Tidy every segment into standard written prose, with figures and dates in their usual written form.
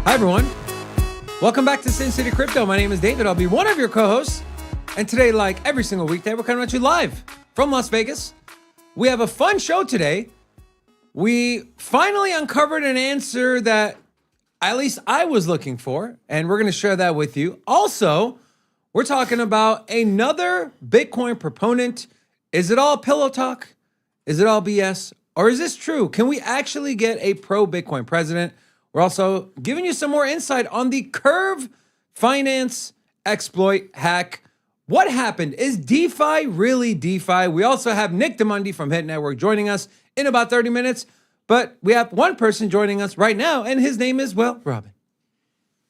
Hi, everyone. Welcome back to Sin City Crypto. My name is David. I'll be one of your co-hosts. And today, like every single weekday, we're coming at you live from Las Vegas. We have a fun show today. We finally uncovered an answer that at least I was looking for, and we're going to share that with you. Also, we're talking about another Bitcoin proponent. Is it all pillow talk? Is it all BS? Or is this true? Can we actually get a pro-Bitcoin president? We're also giving you some more insight on the Curve Finance exploit hack. What happened? Is DeFi really DeFi? We also have Nick Dimondi from Hit Network joining us in about 30 minutes. But we have one person joining us right now, and his name is, well, Robin.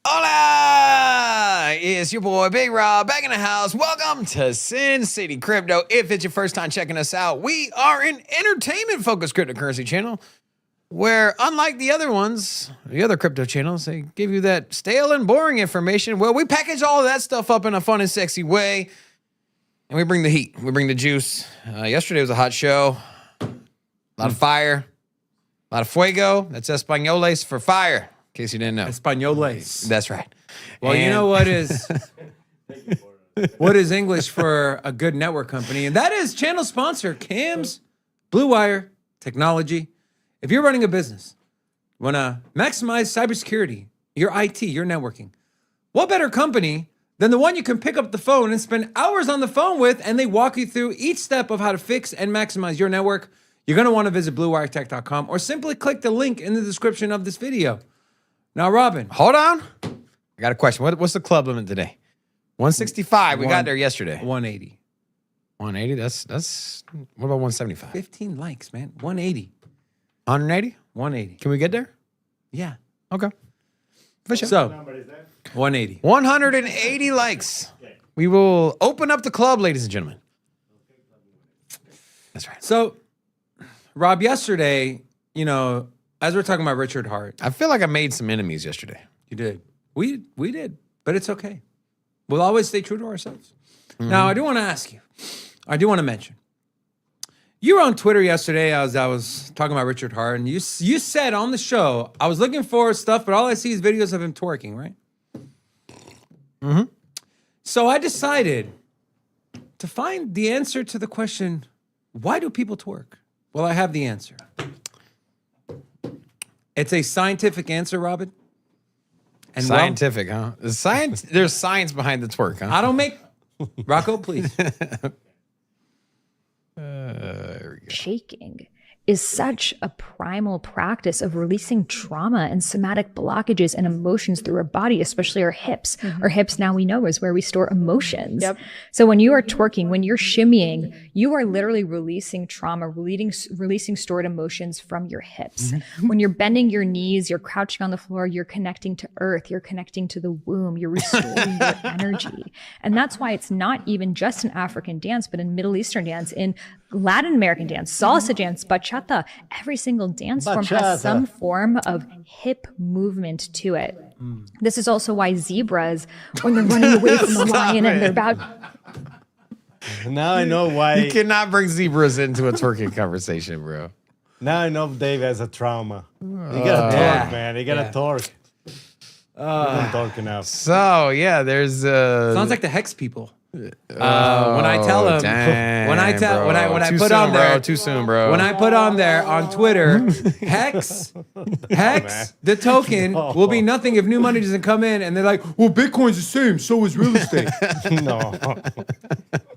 Hola! It's your boy, Big Rob, back in the house. Welcome to Sin City Crypto. If it's your first time checking us out, we are an entertainment-focused cryptocurrency channel where, unlike the other ones, the other crypto channels, they give you that stale and boring information. Well, we package all of that stuff up in a fun and sexy way, and we bring the heat. We bring the juice. Yesterday was a hot show. A lot of fire. A lot of fuego. That's Españoles for fire, in case you didn't know. Españoles. That's right. Well, you know what is English for a good network company? And that is channel sponsor, Cam's Blue Wire Technology. If you're running a business, you want to maximize cybersecurity, your IT, your networking, what better company than the one you can pick up the phone and spend hours on the phone with, and they walk you through each step of how to fix and maximize your network? You're going to want to visit bluewiretech.com or simply click the link in the description of this video. Now, Robin. Hold on. I got a question. What's the club limit today? 165. We got there yesterday. 180. 180? That's what about 175? 15 likes, man. 180. 180? 180. Can we get there? Yeah. Okay. For sure. So, 180. 180 likes. We will open up the club, ladies and gentlemen. That's right. So, Rob, yesterday, you know, as we're talking about Richard Hart. I feel like I made some enemies yesterday. You did. We did, but it's okay. We'll always stay true to ourselves. Mm-hmm. Now, I do want to ask you, I do want to mention, you were on Twitter yesterday as I was talking about Richard Hart, and you said on the show, I was looking for stuff, but all I see is videos of him twerking, right? Mm-hmm. So I decided to find the answer to the question, why do people twerk? Well, I have the answer. It's a scientific answer, Robin. And scientific, huh? There's science behind the twerk, huh? I don't make... Rocco, please. There we go. Shaking is such a primal practice of releasing trauma and somatic blockages and emotions through our body, especially our hips. Mm-hmm. Our hips, now we know, is where we store emotions. Yep. So when you are twerking, when you're shimmying, you are literally releasing trauma, releasing stored emotions from your hips. Mm-hmm. When you're bending your knees, you're crouching on the floor, you're connecting to earth, you're connecting to the womb, you're restoring your energy. And that's why it's not even just an African dance, but in Middle Eastern dance, in Latin American dance, salsa dance, bachata, every single dance form has some form of hip movement to it. This is also why zebras, when they're running away from the lion and they're about... Now I know why... You cannot bring zebras into a twerking conversation, bro. Now I know Dave has a trauma. You gotta talk, man. You gotta talk. You don't talk enough. So, yeah, there's... Sounds like the Hex people. When I tell them, when I put on there, too soon, bro. When I put on there on Twitter, Hex, the token will be nothing if new money doesn't come in, and they're like, well, Bitcoin's the same, so is real estate. No,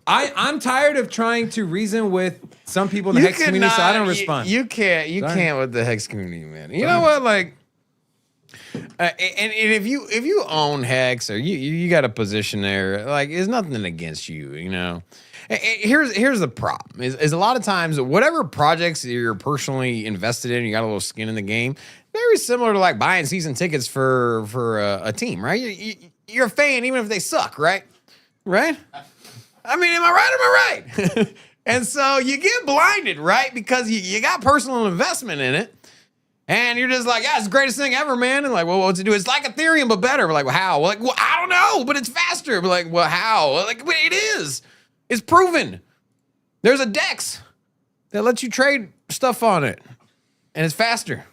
I'm tired of trying to reason with some people in the Hex community, so I don't respond. You can't with the Hex community, man. You know what, like. And if you own Hex or you got a position there, like, there's nothing against you, you know. And here's the problem is a lot of times whatever projects you're personally invested in, you got a little skin in the game. Very similar to like buying season tickets for a team, right? You're a fan even if they suck, right? Right? I mean, am I right? Am I right? And so you get blinded, right? Because you got personal investment in it. And you're just like, yeah, it's the greatest thing ever, man. And like, well, what's it do? It's like Ethereum, but better. We're like, well, how? We're like, well, I don't know, but it's faster. We're like, well, how? We're like, but it is. It's proven. There's a DEX that lets you trade stuff on it. And it's faster.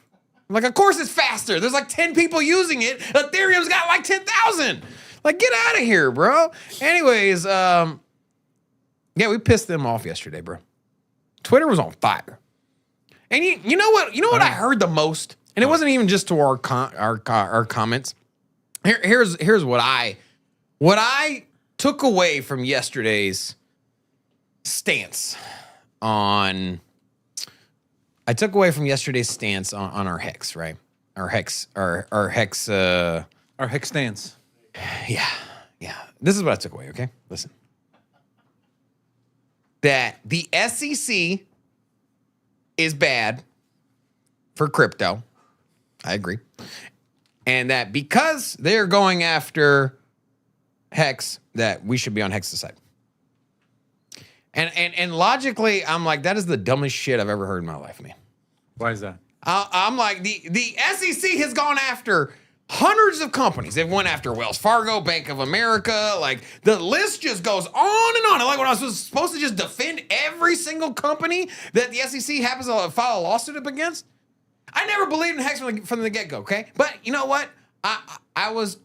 I'm like, of course it's faster. There's like 10 people using it. Ethereum's got like 10,000. Like, get out of here, bro. Anyways, yeah, we pissed them off yesterday, bro. Twitter was on fire. And you know what? You know what I heard the most? And it wasn't even just to our comments. Here's what I took away from yesterday's stance on. I took away from yesterday's stance on our Hex, right? Our Hex stance. Yeah. This is what I took away, okay? Listen. That the SEC is bad for crypto. I agree. And that because they're going after Hex, that we should be on Hex's side. And logically, I'm like, that is the dumbest shit I've ever heard in my life, man. Why is that? I'm like, the SEC has gone after hundreds of companies. They've went after Wells Fargo, Bank of America. Like, the list just goes on and on. And like, when I was supposed to just defend every single company that the SEC happens to file a lawsuit up against, I never believed in Hex from the get-go, okay? But you know what? I was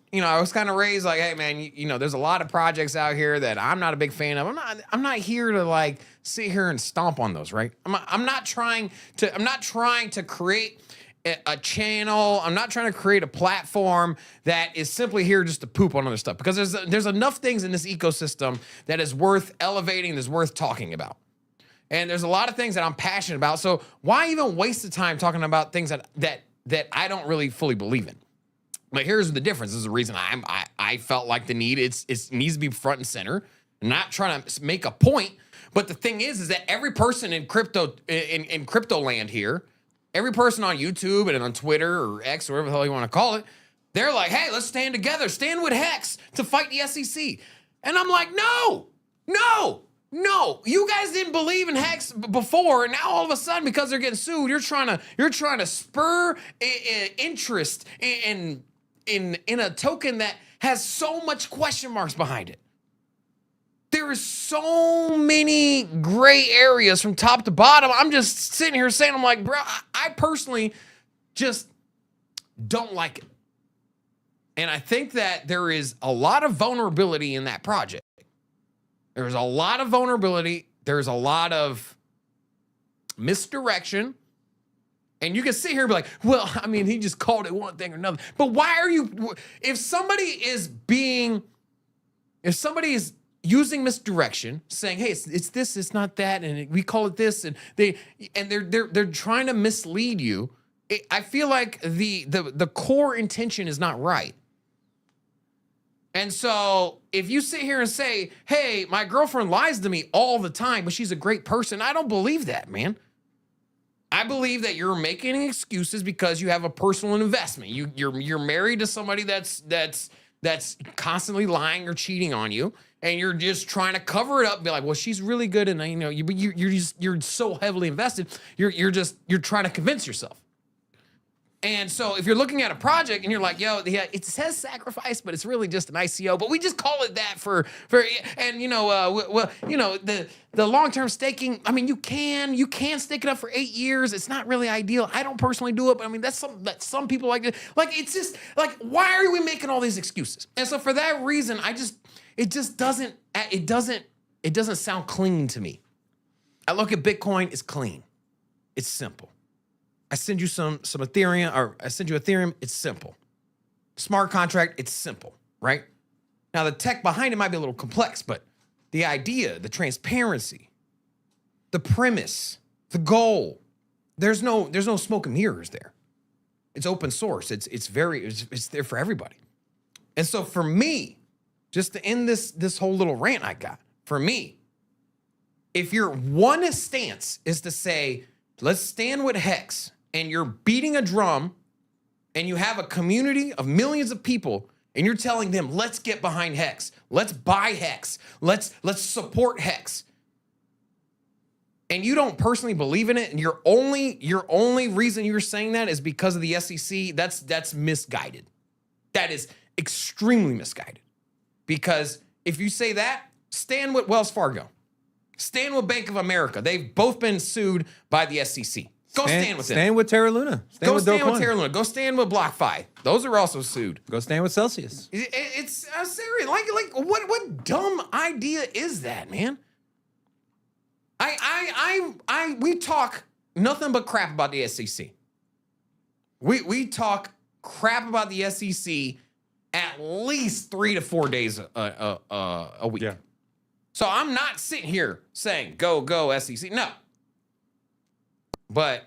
kind of raised like, hey man, you know, there's a lot of projects out here that I'm not a big fan of. I'm not here to like sit here and stomp on those, right? I'm not trying to create a channel. I'm not trying to create a platform that is simply here just to poop on other stuff, because there's enough things in this ecosystem that is worth elevating, that's worth talking about. And there's a lot of things that I'm passionate about. So why even waste the time talking about things that I don't really fully believe in? But here's the difference. This is the reason I felt like the need. It needs to be front and center. I'm not trying to make a point, but the thing is that every person in crypto land here, every person on YouTube and on Twitter or X or whatever the hell you want to call it, they're like, hey, let's stand together, stand with Hex to fight the SEC. And I'm like, no. You guys didn't believe in Hex before, and now all of a sudden, because they're getting sued, you're trying to spur interest in a token that has so much question marks behind it. There is so many gray areas from top to bottom. I'm just sitting here saying, I'm like, bro, I personally just don't like it. And I think that there is a lot of vulnerability in that project. There's a lot of vulnerability. There's a lot of misdirection. And you can sit here and be like, well, I mean, he just called it one thing or another. But why are you, if somebody is using misdirection, saying, hey, it's this, it's not that, and we call it this, and they're trying to mislead you, I feel like the core intention is not right. And so if you sit here and say, hey, my girlfriend lies to me all the time, but she's a great person, I don't believe that, man. I believe that you're making excuses because you have a personal investment. You're married to somebody that's constantly lying or cheating on you, and you're just trying to cover it up and be like, well, she's really good, and you know, you're so heavily invested, you're trying to convince yourself. And so if you're looking at a project and you're like, yo, yeah, it says sacrifice, but it's really just an ICO, but we just call it that for and you know, well, you know, the long-term staking, I mean, you can stake it up for 8 years. It's not really ideal. I don't personally do it, but I mean, that's some people like it. Like, it's just like, why are we making all these excuses? And so for that reason, it doesn't sound clean to me. I look at Bitcoin, it's clean. It's simple. I send you some Ethereum, or I send you Ethereum, it's simple. Smart contract, it's simple, right? Now the tech behind it might be a little complex, but the idea, the transparency, the premise, the goal, there's no smoke and mirrors there. It's open source. It's there for everybody. And so for me, just to end this whole little rant I got, for me, if your one stance is to say, let's stand with Hex, and you're beating a drum, and you have a community of millions of people, and you're telling them, let's get behind Hex, let's buy Hex, let's support Hex, and you don't personally believe in it, and your only reason you're saying that is because of the SEC, that's misguided. That is extremely misguided. Because if you say that, stand with Wells Fargo. Stand with Bank of America. They've both been sued by the SEC. Go stand with them. Stand with Terra Luna. Go stand Dope with Terra Luna. Go stand with BlockFi. Those are also sued. Go stand with Celsius. It's serious. Like what dumb idea is that, man? We talk nothing but crap about the SEC. We talk crap about the SEC at least 3 to 4 days a week. Yeah. So I'm not sitting here saying go SEC. No. But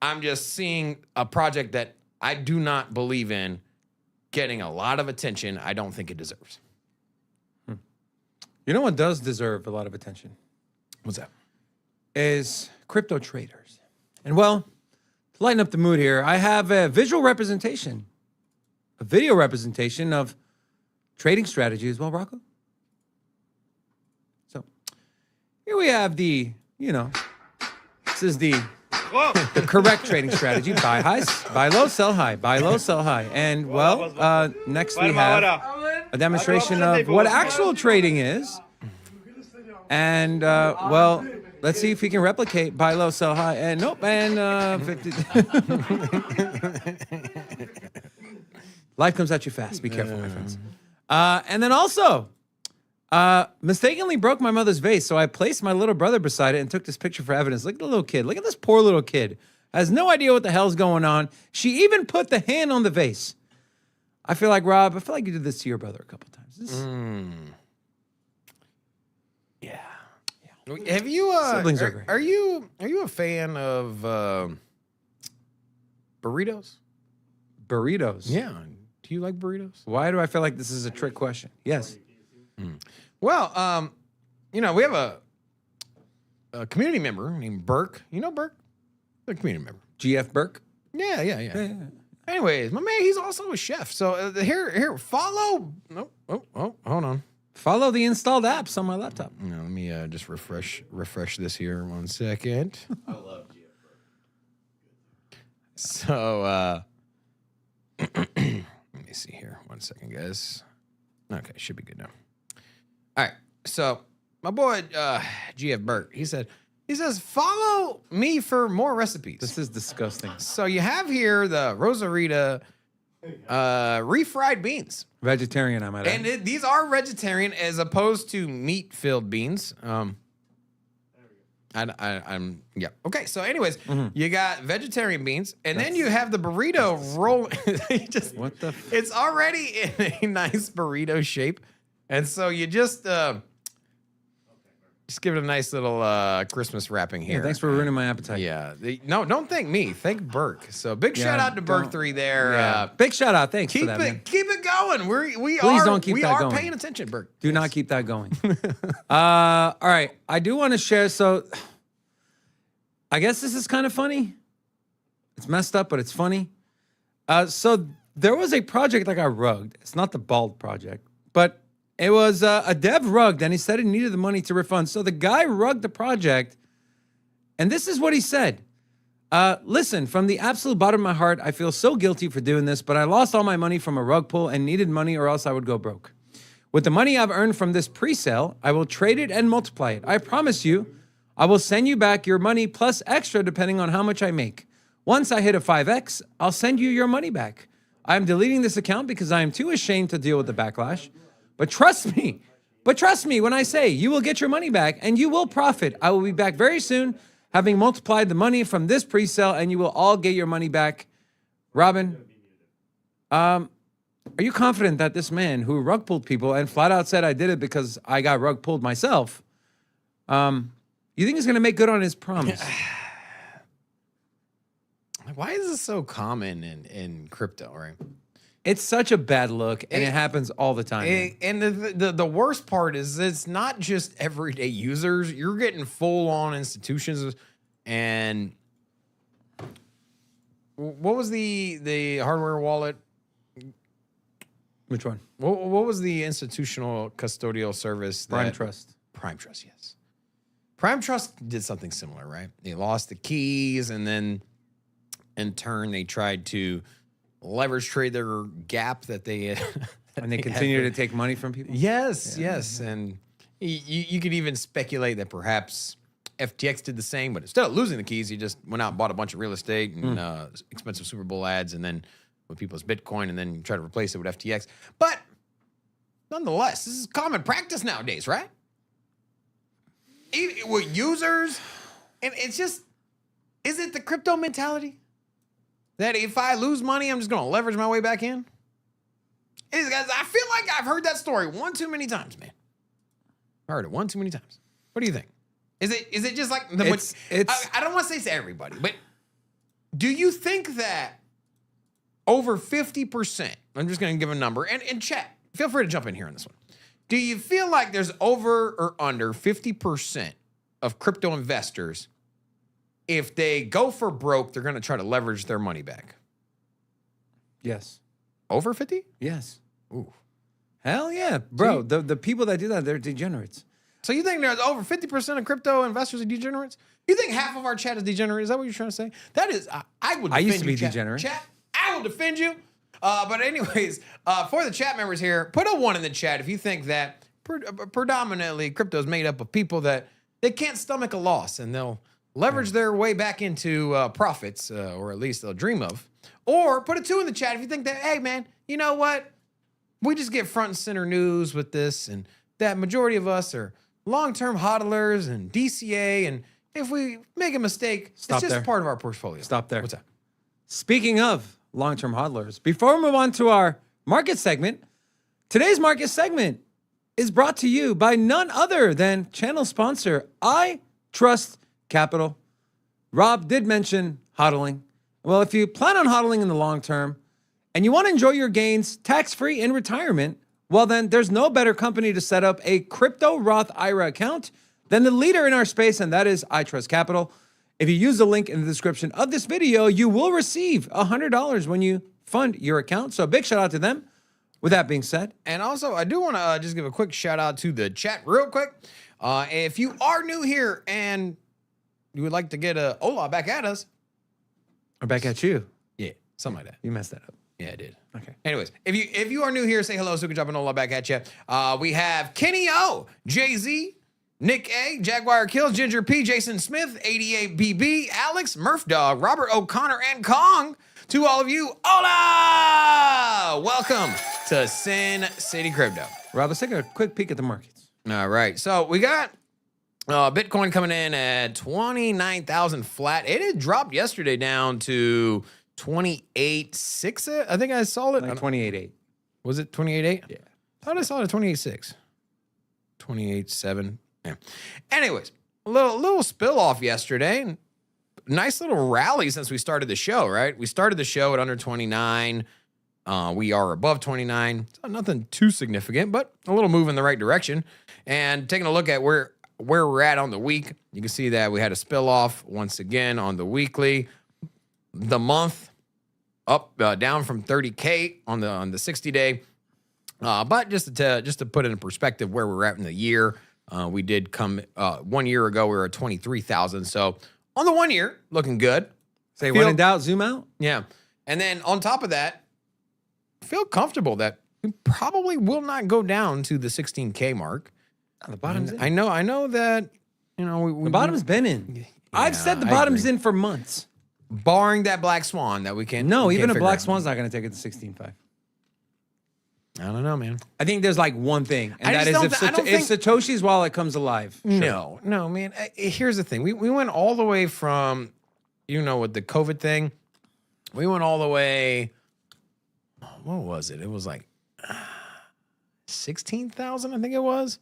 I'm just seeing a project that I do not believe in getting a lot of attention I don't think it deserves. You know what does deserve a lot of attention? What's that? Is crypto traders. And well, to lighten up the mood here, I have a visual representation, a video representation of trading strategy as well, Rocco. So here we have this is the correct trading strategy. Buy highs, buy low, sell high, buy low, sell high. And well, next we have a demonstration of what actual trading is. And well, let's see if we can replicate buy low, sell high. And nope, and 50. Life comes at you fast. Be careful, my friends. And then also, mistakenly broke my mother's vase, so I placed my little brother beside it and took this picture for evidence. Look at the little kid. Look at this poor little kid. Has no idea what the hell's going on. She even put the hand on the vase. I feel like, Rob, I feel like you did this to your brother a couple times. Yeah. Have you Siblings are great. Are you a fan of burritos? Burritos. Yeah. Do you like burritos? Why do I feel like this is a trick question? Yes. Well, we have a community member named Burke. You know Burke? The community member. GF Burke? Yeah. Anyways, my man, he's also a chef. So here, follow. Oh, hold on. Follow the installed apps on my laptop. No, let me just refresh this here 1 second. I love GF. So let me see here 1 second, guys. Okay, should be good now. All right, so my boy GF Burke, he says, follow me for more recipes. This is disgusting. So you have here the Rosarita refried beans. Vegetarian, I might add. And these are vegetarian as opposed to meat-filled beans. I'm yeah. Okay, so anyways, you got vegetarian beans, and then you have the burrito roll. What the? It's already in a nice burrito shape, and so you just give it a nice little Christmas wrapping here. Yeah, thanks for ruining my appetite. Yeah. No, don't thank me. Thank Burke. So big shout out to Burke 3 there. Yeah. Big shout out. Thanks for Keep that, man. Keep it going. We Please are going. paying attention, Burke. Do not keep that going. All right. I do want to share. So I guess this is kind of funny. It's messed up, but it's funny. So there was a project that got rugged. It's not the Bald project, but it was a dev rugged, and he said he needed the money to refund. So the guy rugged the project, and this is what he said. Listen, from the absolute bottom of my heart, I feel so guilty for doing this, but I lost all my money from a rug pull and needed money or else I would go broke. With the money I've earned from this pre-sale, I will trade it and multiply it. I promise you, I will send you back your money plus extra depending on how much I make. Once I hit a 5X, I'll send you your money back. I'm deleting this account because I am too ashamed to deal with the backlash. But trust me when I say you will get your money back and you will profit. I will be back very soon, having multiplied the money from this pre-sale, and you will all get your money back. Robin, are you confident that this man who rug pulled people and flat out said I did it because I got rug pulled myself, you think he's going to make good on his promise? Why is this so common in crypto, right? It's such a bad look, and it happens all the time. And the worst part is it's not just everyday users. You're getting full-on institutions. And what was the hardware wallet? Which one? What was the institutional custodial service? Prime Trust. Prime Trust, yes. Prime Trust did something similar, right? They lost the keys, and then in turn they tried to leverage trade their gap that they and they continue to take money from people. Yes. And you could even speculate that perhaps FTX did the same, but instead of losing the keys, he just went out and bought a bunch of real estate and expensive Super Bowl ads, and then with people's Bitcoin, and then try to replace it with FTX. But nonetheless, this is common practice nowadays, right? With users, and it's just, is it the crypto mentality that if I lose money, I'm just going to leverage my way back in? I feel like I've heard that story one too many times, man. I heard it one too many times. What do you think? Is it just like I don't want to say it's everybody, but do you think that over 50%, I'm just going to give a number, and chat, feel free to jump in here on this one. Do you feel like there's over or under 50% of crypto investors, if they go for broke, they're going to try to leverage their money back? Yes. Over 50? Yes. Ooh. Hell yeah, bro. The people that do that, they're degenerates. So you think there's over 50% of crypto investors are degenerates? You think half of our chat is degenerate? Is that what you're trying to say? That is, I would defend I used to be you, degenerate. Chat, I will defend you. But anyways, for the chat members here, put a 1 in the chat if you think that predominantly crypto is made up of people that they can't stomach a loss and they'll leverage their way back into profits, or at least they'll dream of. Or put a 2 in the chat if you think that, hey, man, you know what? We just get front and center news with this, and that majority of us are long-term hodlers and DCA, and if we make a mistake, it's just part of our portfolio. Stop there. What's that? Speaking of long-term hodlers, before we move on to our market segment, today's market segment is brought to you by none other than channel sponsor I Trust Capital. Rob did mention hodling. Well, if you plan on hodling in the long term and you want to enjoy your gains tax-free in retirement, well, then there's no better company to set up a crypto Roth IRA account than the leader in our space, and that is I Trust Capital. If you use the link in the description of this video, you will receive $100 when you fund your account. So a big shout out to them. With that being said. And also, I do want to just give a quick shout out to the chat real quick. If you are new here and you would like to get a hola back at us. Or back at you. Yeah, something like that. You messed that up. Yeah, I did. Okay. Anyways, if you are new here, say hello so we can drop an hola back at you. We have Kenny O, Jay-Z, Nick A, Jaguar Kills, Ginger P, Jason Smith, 88BB, Alex, Murph Dog, Robert O'Connor, and Kong. To all of you, hola! Welcome to Sin City Crypto. Rob, let's take a quick peek at the markets. All right, so we got Bitcoin coming in at 29,000 flat. It had dropped yesterday down to 28.6. I think I saw it. Like 28.8. Was it 28.8? Yeah. I thought I saw it at 28.6. 28.7. Yeah. Anyways, a little spill off yesterday. Nice little rally since we started the show, right? We started the show at under 29. We are above 29. So nothing too significant, but a little move in the right direction. And taking a look at where we're at on the week, you can see that we had a spill off once again on the weekly. The month up, down from 30K on the 60-day. But just to put it in perspective where we're at in the year, we did come 1 year ago, we were at 23,000. So on the 1 year, looking good. Say when in doubt, zoom out. Yeah. And then on top of that, feel comfortable that we probably will not go down to the 16K mark. The bottom's in. I know that, The bottom's been in. I've said the I bottom's agree. in for months. Barring that black swan that we can't. No, we even can't a figure black out. swan's not going to take it to 16.5. I don't know, man. I think there's like one thing, and I that just is don't if Satoshi's wallet comes alive. No, man. Here's the thing. We went all the way from, with the COVID thing, we went all the way, what was it? It was like 16,000, I think it was.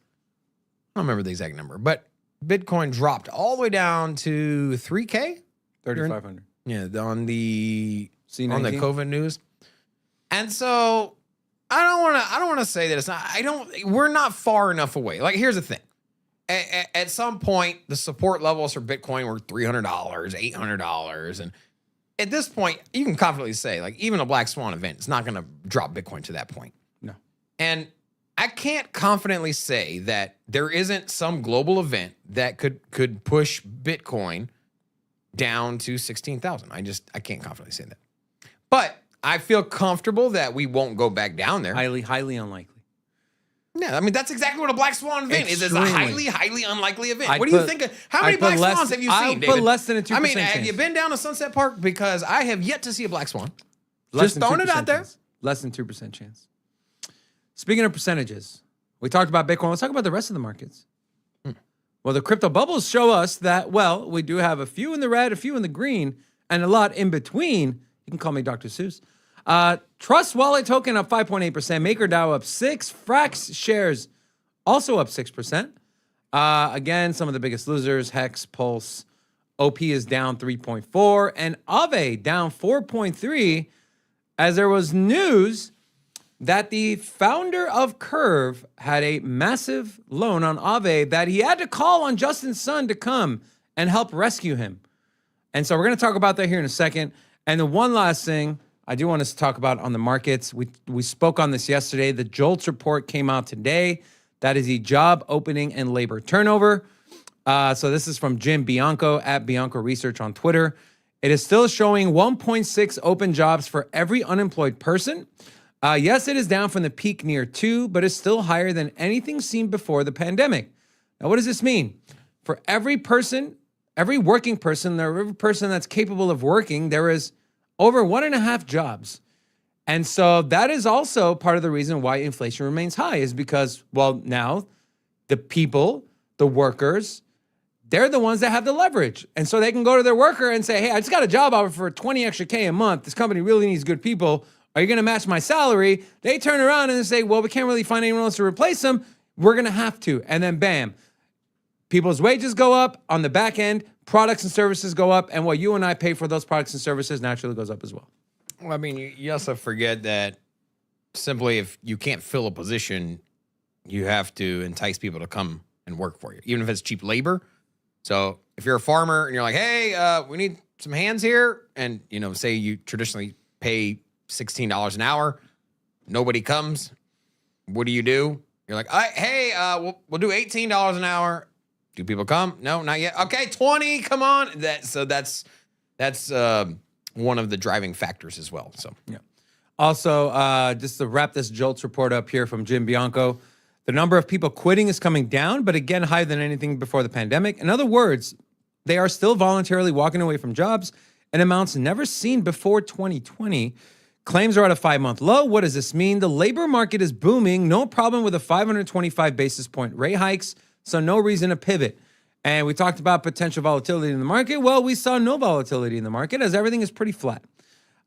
I don't remember the exact number, but Bitcoin dropped all the way down to 3K? 3,500. Yeah, on the C19? on the COVID news. And so I don't want to say that it's not, we're not far enough away. Like, here's the thing. At some point, the support levels for Bitcoin were $300, $800. And at this point, you can confidently say, like, even a black swan event is not going to drop Bitcoin to that point. No. And I can't confidently say that there isn't some global event that could push Bitcoin down to 16,000. I can't confidently say that. But I feel comfortable that we won't go back down there. Highly, highly unlikely. Yeah, I mean, that's exactly what a black swan event is. It's a Extremely. highly unlikely event. I'd what do you put- think? How many I'd black put less- swans have you I seen, would put David? less than a 2% I mean, have chance. you been down to Sunset Park? Because I have yet to see a black swan. Less Just than throwing it 2% out there. chance. Less than 2% chance. Speaking of percentages, we talked about Bitcoin. Let's talk about the rest of the markets. Well, the crypto bubbles show us that, well, we do have a few in the red, a few in the green, and a lot in between. You can call me Dr. Seuss. Trust Wallet token up 5.8%. MakerDAO up 6%. Frax shares also up 6%. Again, some of the biggest losers, Hex, Pulse. OP is down 3.4%. And Aave down 4.3%, as there was news that the founder of Curve had a massive loan on Aave that he had to call on Justin Sun to come and help rescue him. And so we're going to talk about that here in a second. And the one last thing I do want us to talk about on the markets, we spoke on this yesterday. The JOLTS report came out today. That is the job opening and labor turnover. So this is from Jim Bianco at Bianco Research on Twitter. It is still showing 1.6 open jobs for every unemployed person. Yes, it is down from the peak near 2, but it's still higher than anything seen before the pandemic. Now, what does this mean? For every person, every working person, every person that's capable of working, there is over 1.5 jobs. And so that is also part of the reason why inflation remains high, is because, well, now the people, the workers, they're the ones that have the leverage. And so they can go to their worker and say, hey, I just got a job offer for 20 extra K a month. This company really needs good people. Are you going to match my salary? They turn around and they say, well, we can't really find anyone else to replace them. We're going to have to. And then bam, people's wages go up on the back end, products and services go up, and what you and I pay for those products and services naturally goes up as well. Well, I mean, you also forget that simply if you can't fill a position, you have to entice people to come and work for you, even if it's cheap labor. So if you're a farmer and you're like, hey, we need some hands here, and, you know, say you traditionally pay $16 an hour, nobody comes, what do? You're like, hey, we'll do $18 an hour. Do people come? No, not yet. Okay, 20, come on. That's one of the driving factors as well. So yeah. Also, just to wrap this JOLTS report up here from Jim Bianco, the number of people quitting is coming down, but again, higher than anything before the pandemic. In other words, they are still voluntarily walking away from jobs in amounts never seen before 2020. Claims are at a 5-month low. What does this mean? The labor market is booming. No problem with a 525 basis point rate hikes, so no reason to pivot. And we talked about potential volatility in the market. Well, we saw no volatility in the market as everything is pretty flat.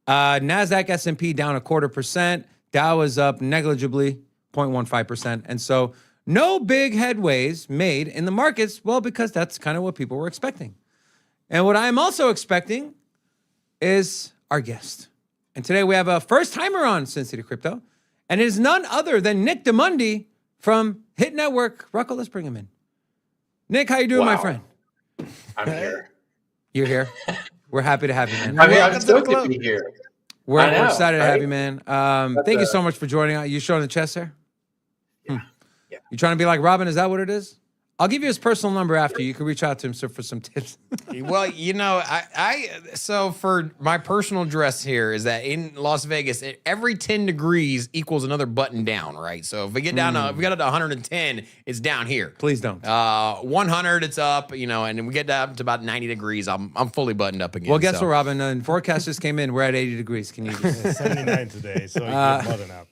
NASDAQ, S&P down 0.25%. Dow is up negligibly, 0.15%. And so no big headways made in the markets, well, because that's kind of what people were expecting. And what I'm also expecting is our guest. And today we have a first-timer on Sin City Crypto, and it is none other than Nick Dimondi from Hit Network. Rocco, let's bring him in. Nick, how you doing, my friend? I'm here. You're here. We're happy to have you, man. I mean, I'm stoked to be here. We're excited to have right? you, man. Thank you so much for joining. You showing the chest there? Yeah. You trying to be like Robin? Is that what it is? I'll give you his personal number after. You can reach out to him for some tips. Well, you know, so for my personal dress here is that in Las Vegas, every 10 degrees equals another button down, right? So if we get down to, if we got it to 110, it's down here. Please don't. 100, it's up, you know, and then we get down to about 90 degrees, I'm fully buttoned up again. Well, guess what, Robin? Forecast just came in. We're at 80 degrees. Can you? It's 79 today, so you get button up.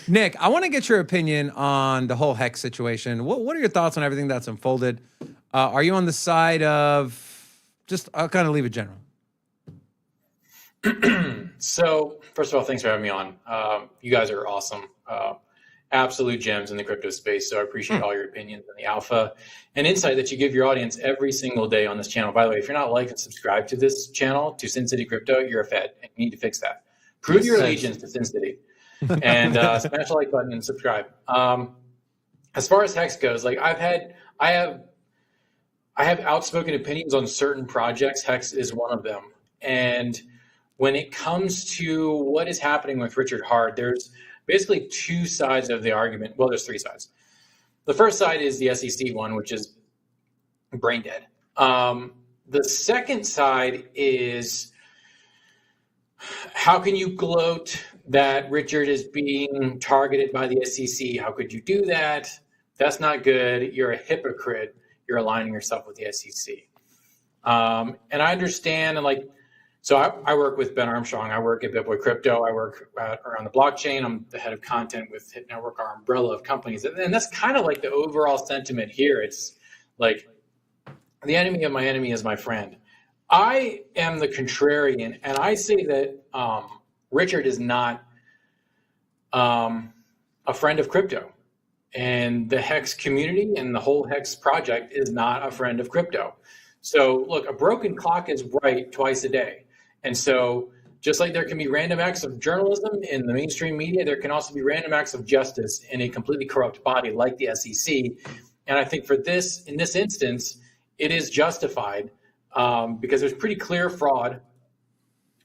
Nick, I want to get your opinion on the whole Hex situation. What are your thoughts on everything that's unfolded? Are you on the side of just, I'll kind of leave it general. So, first of all, thanks for having me on. You guys are awesome. Absolute gems in the crypto space. So I appreciate all your opinions and the alpha and insight that you give your audience every single day on this channel. By the way, if you're not like and subscribe to this channel, to Sin City Crypto, you're a fed and you need to fix that. Prove your allegiance to Sin City. And smash the like button and subscribe. As far as Hex goes, like I have outspoken opinions on certain projects. Hex is one of them. And when it comes to what is happening with Richard Hart, there's basically two sides of the argument. Well, there's three sides. The first side is the SEC one, which is brain dead. The second side is how can you gloat that Richard is being targeted by the SEC. How could you do that? That's not good. You're a hypocrite. You're aligning yourself with the SEC. And I understand, and like, so I work with Ben Armstrong. I work at BitBoy Crypto. I work around the blockchain. I'm the head of content with Hit Network, our umbrella of companies. And that's kind of like the overall sentiment here. It's like the enemy of my enemy is my friend. I am the contrarian, and I say that Richard is not a friend of crypto. And the Hex community and the whole Hex project is not a friend of crypto. So look, a broken clock is right twice a day. And so just like there can be random acts of journalism in the mainstream media, there can also be random acts of justice in a completely corrupt body like the SEC. And I think for this, in this instance, it is justified because there's pretty clear fraud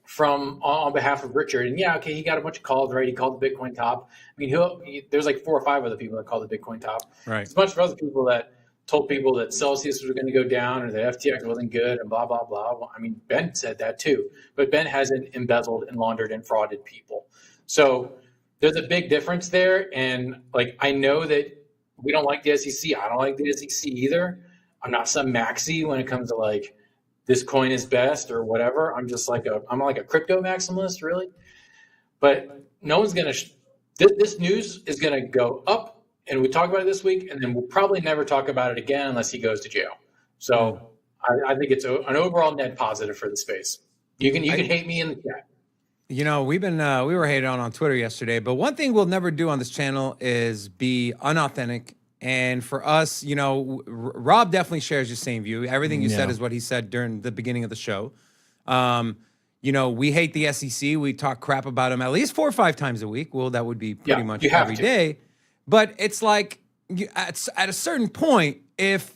from on behalf of Richard. And yeah, okay, he got a bunch of calls, right? He called the Bitcoin top. I mean, there's like 4 or 5 other people that called the Bitcoin top. Right. There's a bunch of other people that told people that Celsius was going to go down or that FTX wasn't good and blah, blah, blah. Well, I mean, Ben said that too. But Ben hasn't embezzled and laundered and frauded people. So there's a big difference there. And like, I know that we don't like the SEC. I don't like the SEC either. I'm not some maxi when it comes to like, this coin is best or whatever. I'm just like I'm like a crypto maximalist, really. But no one's going to, this news is going to go up, and we talk about it this week, and then we'll probably never talk about it again unless he goes to jail. So I think it's an overall net positive for the space. You can hate me in the chat. You know, we were hated on Twitter yesterday, but one thing we'll never do on this channel is be unauthentic. And for us, you know, Rob definitely shares the same view. Everything you said is what he said during the beginning of the show. You know, we hate the SEC. We talk crap about them at least 4 or 5 times a week. Well, that would be pretty much every day. But it's like at a certain point, if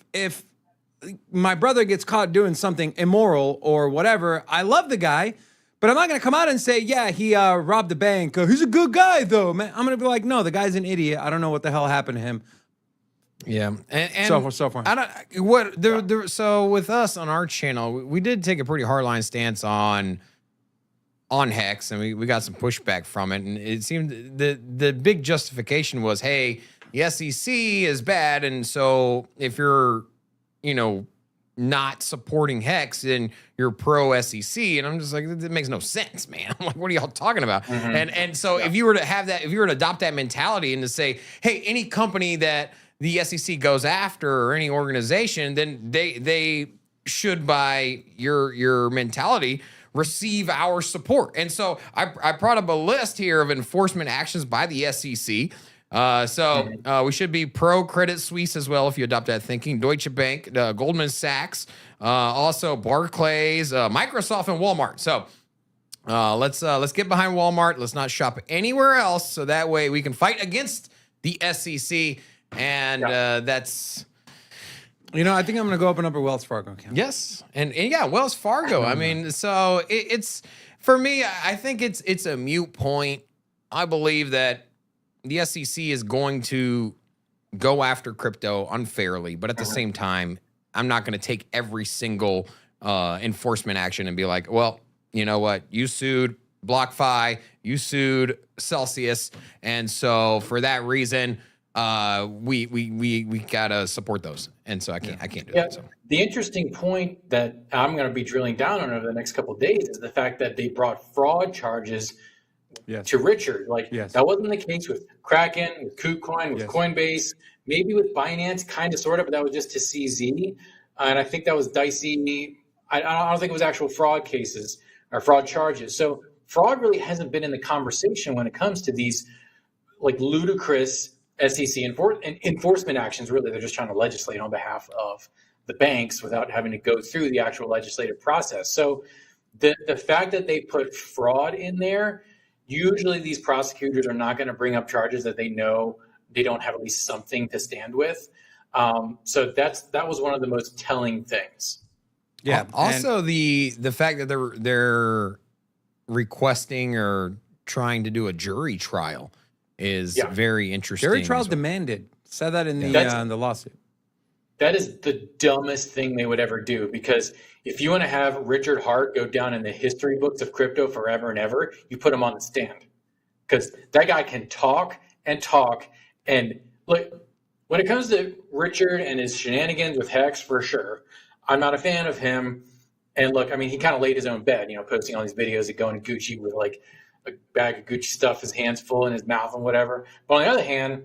my brother gets caught doing something immoral or whatever, I love the guy, but I'm not going to come out and say, yeah, he robbed the bank. He's a good guy, though, man. I'm going to be like, no, the guy's an idiot. I don't know what the hell happened to him. Yeah, and so far. I don't so with us on our channel, we did take a pretty hardline stance on Hex, and we got some pushback from it, and it seemed the big justification was, hey, the SEC is bad, and so if you're, you know, not supporting Hex, then you're pro SEC, and I'm just like, that makes no sense, man. I'm like, what are y'all talking about? And so if you were to have that, if you were to adopt that mentality and to say, hey, any company that the SEC goes after or any organization, then they should, by your mentality, receive our support. And so I brought up a list here of enforcement actions by the SEC. We should be pro Credit Suisse as well if you adopt that thinking. Deutsche Bank, Goldman Sachs, also Barclays, Microsoft, and Walmart. So let's get behind Walmart. Let's not shop anywhere else, so that way we can fight against the SEC. And that's, you know, I think I'm going to go open up a Wells Fargo account. Yes. And yeah, Wells Fargo. I mean, so it's, for me, I think it's a moot point. I believe that the SEC is going to go after crypto unfairly, but at the same time, I'm not going to take every single enforcement action and be like, well, you know what? You sued BlockFi, you sued Celsius. And so for that reason, we gotta support those, and so I can't do that. So. The interesting point that I'm going to be drilling down on over the next couple of days is the fact that they brought fraud charges to Richard. Like that wasn't the case with Kraken, with KuCoin, with Coinbase, maybe with Binance, kind of, sort of, but that was just to CZ, and I think that was dicey. I don't think it was actual fraud cases or fraud charges. So fraud really hasn't been in the conversation when it comes to these like ludicrous SEC enforcement actions. Really, they're just trying to legislate on behalf of the banks without having to go through the actual legislative process. So the fact that they put fraud in there, usually these prosecutors are not going to bring up charges that they know they don't have at least something to stand with. So that was one of the most telling things. Yeah. Also, the fact that they're requesting or trying to do a jury trial is very interesting. Jury trial demanded. Said that in the lawsuit. That is the dumbest thing they would ever do, because if you want to have Richard Hart go down in the history books of crypto forever and ever, you put him on the stand. because that guy can talk and talk. And look, when it comes to Richard and his shenanigans with Hex, for sure, I'm not a fan of him. And look, I mean, he kind of laid his own bed, posting all these videos of going to Gucci with like a bag of Gucci stuff, his hands full in his mouth and whatever. But on the other hand,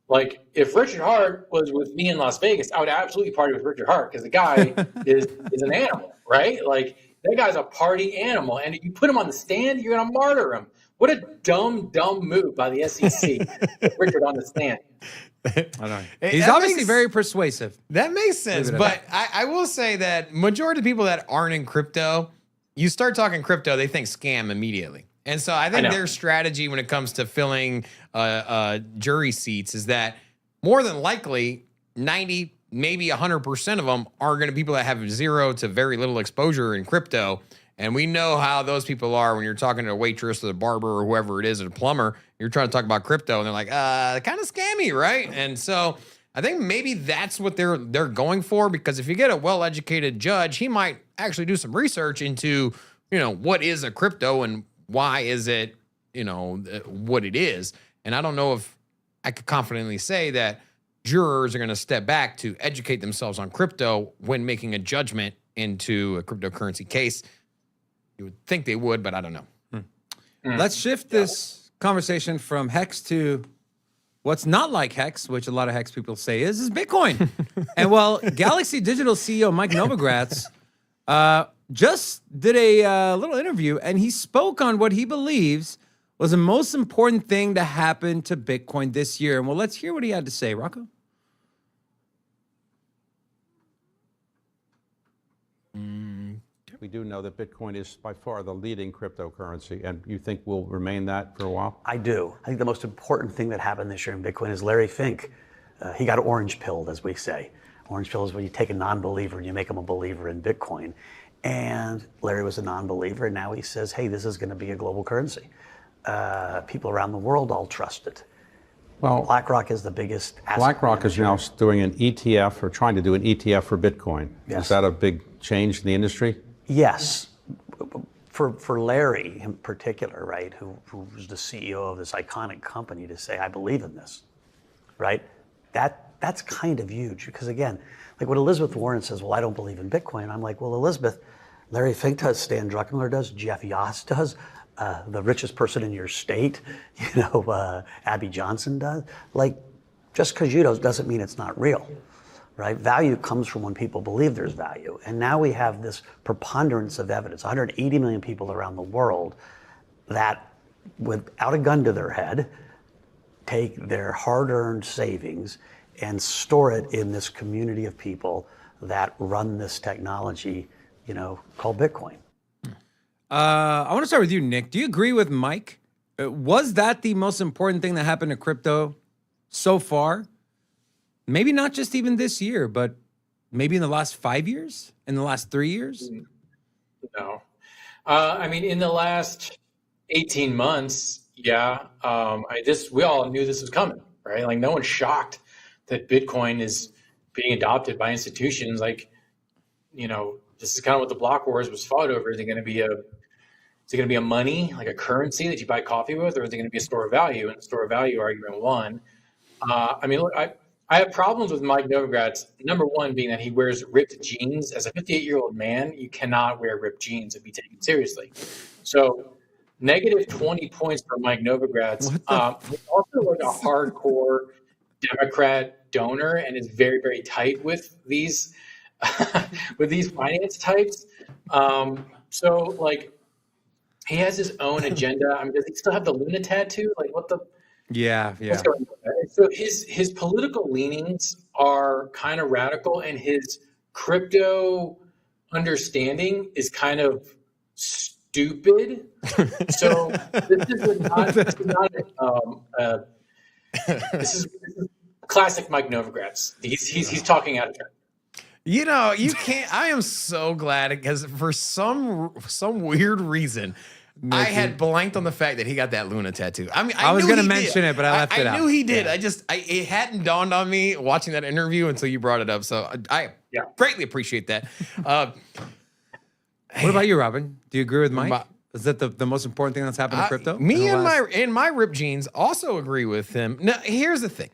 like if Richard Hart was with me in Las Vegas, I would absolutely party with Richard Hart because the guy is an animal, right? Like that guy's a party animal. And if you put him on the stand, you're going to martyr him. What a dumb move by the SEC. Richard on the stand. I don't know. He's obviously very persuasive. That makes sense. But I will say that majority of people that aren't in crypto, you start talking crypto, they think scam immediately. And so I think their strategy when it comes to filling jury seats is that more than likely 90, maybe 100% of them are going to be people that have zero to very little exposure in crypto. And we know how those people are when you're talking to a waitress or the barber or whoever it is or the plumber. You're trying to talk about crypto and they're like, kind of scammy, right? And so I think maybe that's what they're going for, because if you get a well-educated judge, he might actually do some research into, what is a crypto and why is it, what it is. And I don't know if I could confidently say that jurors are going to step back to educate themselves on crypto when making a judgment into a cryptocurrency case. You would think they would, but I don't know. Let's shift this conversation from Hex to what's not like Hex, which a lot of Hex people say is Bitcoin. And well, Galaxy Digital CEO Mike Novogratz just did a little interview, and he spoke on what he believes was the most important thing to happen to Bitcoin this year. And well, let's hear what he had to say. Rocco? We do know that Bitcoin is by far the leading cryptocurrency, and you think will remain that for a while? I do. I think the most important thing that happened this year in Bitcoin is Larry Fink. He got orange pilled, as we say. Orange pill is when you take a non-believer and you make him a believer in Bitcoin. And Larry was a non-believer, and now he says, hey, this is going to be a global currency. People around the world all trust it. Well, BlackRock is the biggest asset BlackRock is now doing an ETF, or trying to do an ETF for Bitcoin. Yes. Is that a big change in the industry? Yes. For Larry in particular, right, who's the CEO of this iconic company, to say, I believe in this, right? That's kind of huge, because again, like when Elizabeth Warren says, well, I don't believe in Bitcoin, I'm like, well, Elizabeth, Larry Fink does, Stan Druckenmiller does, Jeff Yost does, the richest person in your state, Abby Johnson does. Like, just because you do doesn't mean it's not real, right? Value comes from when people believe there's value. And now we have this preponderance of evidence, 180 million people around the world that, without a gun to their head, take their hard-earned savings and store it in this community of people that run this technology, called Bitcoin. I want to start with you, Nick. Do you agree with Mike? Was that the most important thing that happened to crypto so far? Maybe not just even this year, but maybe in the last 5 years? In the last 3 years? No. In the last 18 months, yeah. We all knew this was coming, right? Like, no one's shocked that Bitcoin is being adopted by institutions. Like, this is kind of what the block wars was fought over. Is it going to be a money, like a currency that you buy coffee with, or is it going to be a store of value? And the store of value argument won. Look, I have problems with Mike Novogratz. Number one being that he wears ripped jeans. As a 58-year-old man, you cannot wear ripped jeans and be taken seriously. So negative 20 points for Mike Novogratz. He's also like a hardcore Democrat donor and is very, very tight with these with these finance types. So like he has his own agenda. Does he still have the Luna tattoo? Like what the? Yeah. What's going on? So his political leanings are kind of radical, and his crypto understanding is kind of stupid. So this is classic Mike Novogratz. He's talking out of turn. You can't. I am so glad, because for some weird reason, I had blanked on the fact that he got that Luna tattoo. I was going to mention it, but I left it out. I knew he did. Yeah. It hadn't dawned on me watching that interview until you brought it up. So I greatly appreciate that. What about you, Robin? Do you agree with Mike? Is that the most important thing that's happened to crypto? Me in and the last- my ripped jeans also agree with him. Now, here's the thing.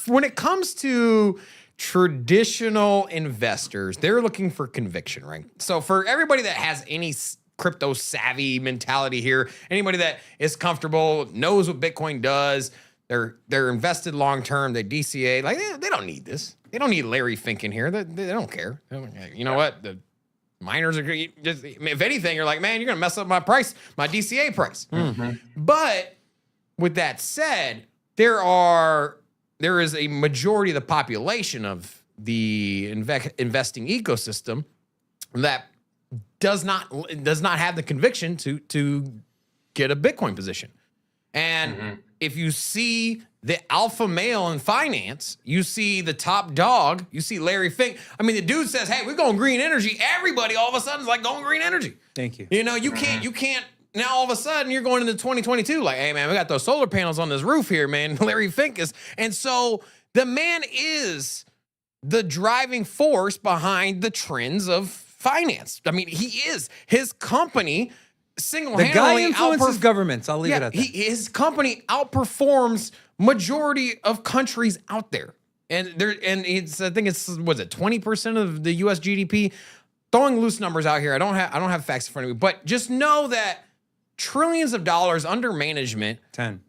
When it comes to traditional investors, they're looking for conviction, right? So for everybody that has any crypto savvy mentality here, anybody that is comfortable, knows what Bitcoin does, they're invested long term, they DCA, like they don't need this. They don't need Larry Fink in here. They don't care. You know what? The miners are just, if anything, you're like, man, you're gonna mess up my price, my DCA price. But with that said, there is a majority of the population of the investing ecosystem that does not have the conviction to get a Bitcoin position. And if you see the alpha male in finance, you see the top dog, you see Larry Fink. I mean, the dude says, hey, we're going green energy. Everybody all of a sudden is like going green energy. Thank you. You know, you can't now all of a sudden you're going into 2022 like, hey man, we got those solar panels on this roof here, man. Larry Fink is. And so the man is the driving force behind the trends of finance. I mean, he is. His company single-handedly The guy influences governments. I'll leave it at that. His company outperforms majority of countries out there. And it's, I think it's, was it 20% of the US GDP? Throwing loose numbers out here. I don't have facts in front of me, but just know that trillions of dollars under management. 10.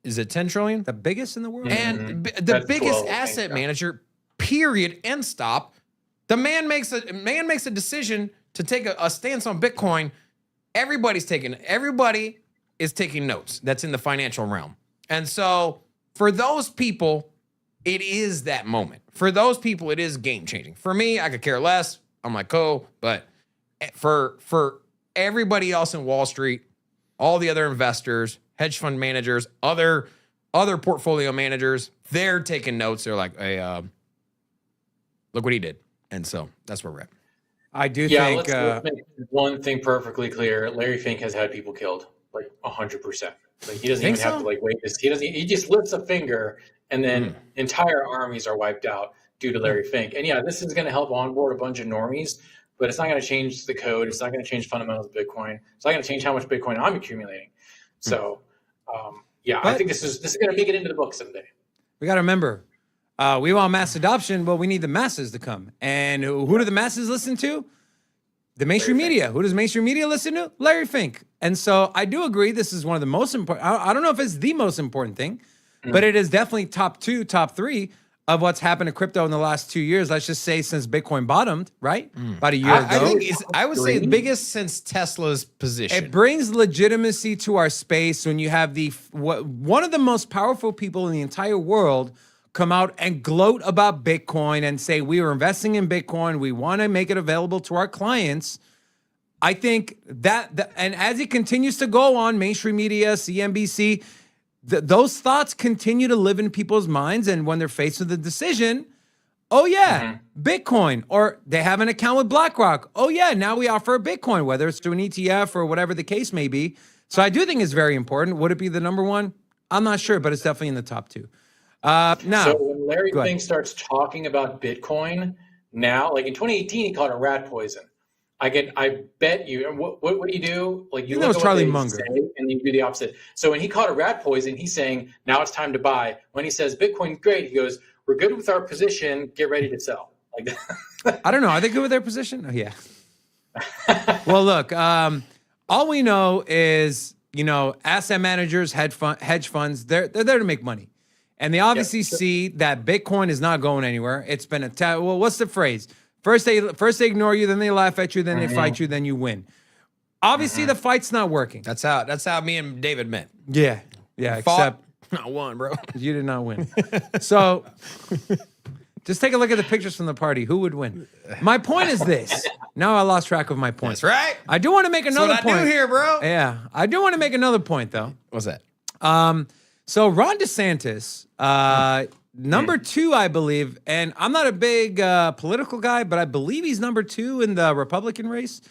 Is it 10 trillion? The biggest in the world. And the That's biggest 12, I think, asset yeah. manager, period, end stop. The man makes a decision to take a stance on Bitcoin. Everybody is taking notes. That's in the financial realm. And so for those people, it is that moment. For those people, it is game changing. For me, I could care less. I'm like, oh, but for everybody else in Wall Street, all the other investors, hedge fund managers, other portfolio managers, they're taking notes. They're like, hey, look what he did. And so that's where we're at. I do Yeah, think let's make one thing perfectly clear. Larry Fink has had people killed, like 100%. Like he doesn't Think even have so? to like wait. He just lifts a finger, and then entire armies are wiped out due to Larry Fink. And yeah, this is going to help onboard a bunch of normies, but it's not going to change the code. It's not going to change fundamentals of Bitcoin. It's not going to change how much Bitcoin I'm accumulating. So, yeah, I think this is going to make it into the book someday. we got to remember, we want mass adoption, but we need the masses to come. And who do the masses listen to? The mainstream media. Who does mainstream media listen to? Larry Fink. And so I do agree this is one of the most important. I don't know if it's the most important thing, but it is definitely top 2, top 3 of what's happened to crypto in the last 2 years. Let's just say since Bitcoin bottomed, right? About a year ago. I would say the biggest since Tesla's position. It brings legitimacy to our space when you have one of the most powerful people in the entire world come out and gloat about Bitcoin and say, we are investing in Bitcoin. We want to make it available to our clients. I think that and as it continues to go on, mainstream media, CNBC, those thoughts continue to live in people's minds. And when they're faced with a decision, oh yeah, Bitcoin, or they have an account with BlackRock. Oh yeah, now we offer a Bitcoin, whether it's through an ETF or whatever the case may be. So I do think it's very important. Would it be the number one? I'm not sure, but it's definitely in the top 2. Now, So when Larry Fink starts talking about Bitcoin now, like in 2018, he called it rat poison. I bet you. And what do you do? Like you look at Charlie what they Munger. say, and you do the opposite. So when he called it rat poison, he's saying now it's time to buy. When he says Bitcoin's great, he goes, "We're good with our position. Get ready to sell." Like I don't know. Are they good with their position? Oh, yeah. Well, look, all we know is, asset managers, hedge funds, they're there to make money. And they obviously see that Bitcoin is not going anywhere. It's been well, what's the phrase? First they ignore you, then they laugh at you, then they fight you, then you win. Obviously, the fight's not working. That's how me and David met. Yeah, Fought, not won, bro. You did not win. So just take a look at the pictures from the party. Who would win? My point is this. Now I lost track of my point. That's right. I do want to make another That's what point. I do here, bro. Yeah, I do want to make another point, though. What's that? So Ron DeSantis, number 2, I believe, and I'm not a big political guy, but I believe he's number 2 in the Republican race.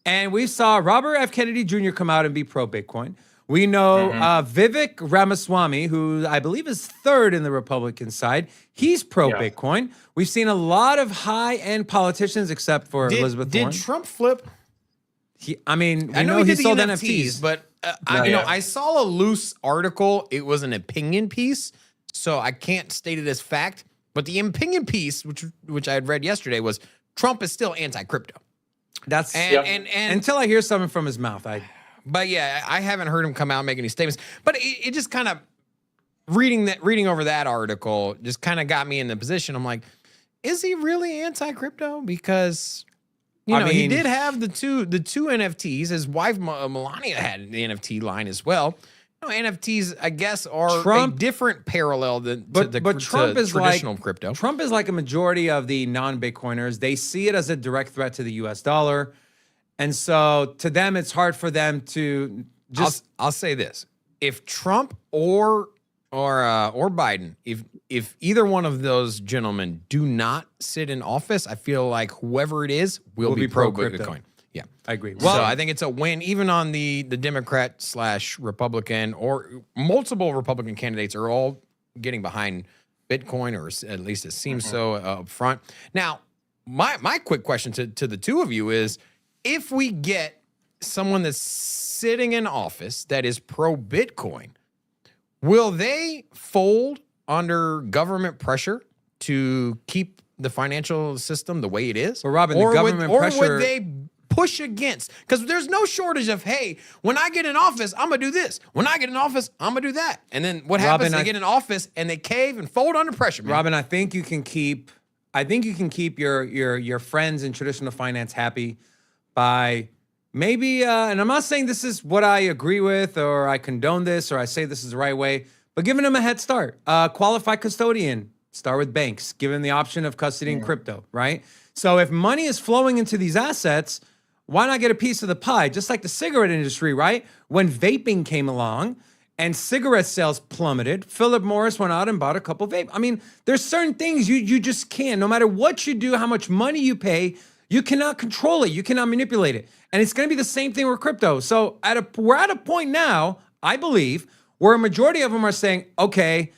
And we saw Robert F. Kennedy Jr. come out and be pro-Bitcoin. We know Vivek Ramaswamy, who I believe is 3rd in the Republican side. He's pro-Bitcoin. We've seen a lot of high-end politicians, except for Elizabeth Warren. Did Trump flip? I mean, I know he he did the sold NFTs, NFTs, but I saw a loose article. It was an opinion piece, so I can't state it as fact. But the opinion piece, which I had read yesterday, was Trump is still anti-crypto. that's And until I hear something from his mouth. But yeah, I haven't heard him come out and make any statements. But it just kind of reading over that article just kind of got me in the position. I'm like, is he really anti-crypto? Because he did have the two NFTs. His wife Melania had the NFT line as well. NFTs, I guess, are a different parallel to Trump is traditional crypto. Trump is like a majority of the non-Bitcoiners. They see it as a direct threat to the U.S. dollar. And so to them, it's hard for them to just. I'll say this: if Trump or Biden, if either one of those gentlemen do not sit in office, I feel like whoever it is will be pro Bitcoin. Yeah, I agree. Well, so I think it's a win, even on the Democrat / Republican or multiple Republican candidates are all getting behind Bitcoin, or at least it seems so up front. Now, my quick question to the two of you is: if we get someone that's sitting in office that is pro Bitcoin, will they fold under government pressure to keep the financial system the way it is? Well, Robin, the government pressure... Or would they push against? Because there's no shortage of, hey, when I get in office, I'm going to do this. When I get in office, I'm going to do that. And then what happens? They get in office and they cave and fold under pressure, man. Robin, I think you can keep your friends in traditional finance happy by maybe, and I'm not saying this is what I agree with or I condone this or I say this is the right way, but giving them a head start. Qualified custodian, start with banks, give them the option of custodying crypto, right? So if money is flowing into these assets, why not get a piece of the pie? Just like the cigarette industry, right? When vaping came along and cigarette sales plummeted, Philip Morris went out and bought a couple vape. I mean, there's certain things you just can't. No matter what you do, how much money you pay, you cannot control it. You cannot manipulate it. And it's going to be the same thing with crypto. So we're at a point now, I believe, where a majority of them are saying, okay,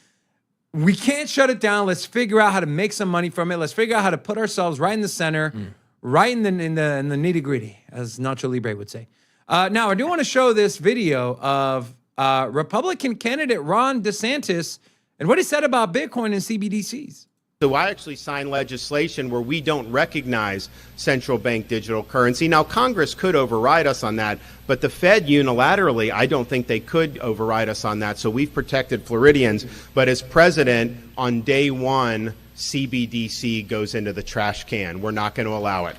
we can't shut it down. Let's figure out how to make some money from it. Let's figure out how to put ourselves right in the center, right in the nitty gritty, as Nacho Libre would say. Now, I do want to show this video of Republican candidate Ron DeSantis and what he said about Bitcoin and CBDCs. So I actually signed legislation where we don't recognize central bank digital currency. Now, Congress could override us on that, but the Fed unilaterally, I don't think they could override us on that. So we've protected Floridians. But as president, on day one, CBDC goes into the trash can. We're not going to allow it.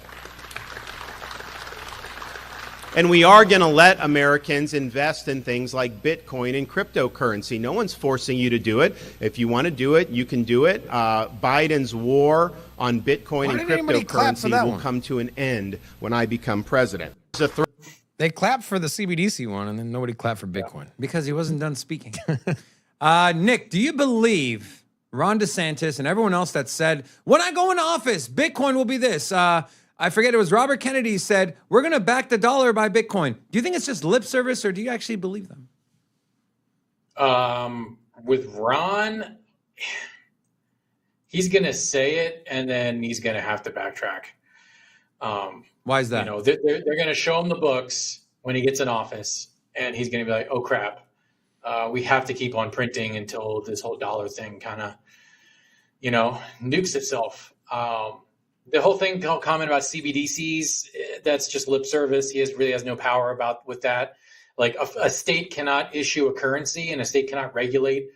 And we are going to let Americans invest in things like Bitcoin and cryptocurrency. No one's forcing you to do it. If you want to do it, you can do it. Biden's war on Bitcoin and cryptocurrency will come to an end when I become president. They clapped for the CBDC one, and then nobody clapped for Bitcoin. Because he wasn't done speaking. Nick, do you believe Ron DeSantis and everyone else that said, when I go into office, Bitcoin will be this? I forget, it was Robert Kennedy said, we're going to back the dollar by Bitcoin. Do you think it's just lip service or do you actually believe them? With Ron, he's going to say it and then he's going to have to backtrack. Why is that? They're going to show him the books when he gets in office and he's going to be like, oh crap, we have to keep on printing until this whole dollar thing kind of, nukes itself. The whole comment about CBDCs, that's just lip service. He really has no power with that. Like a state cannot issue a currency and a state cannot regulate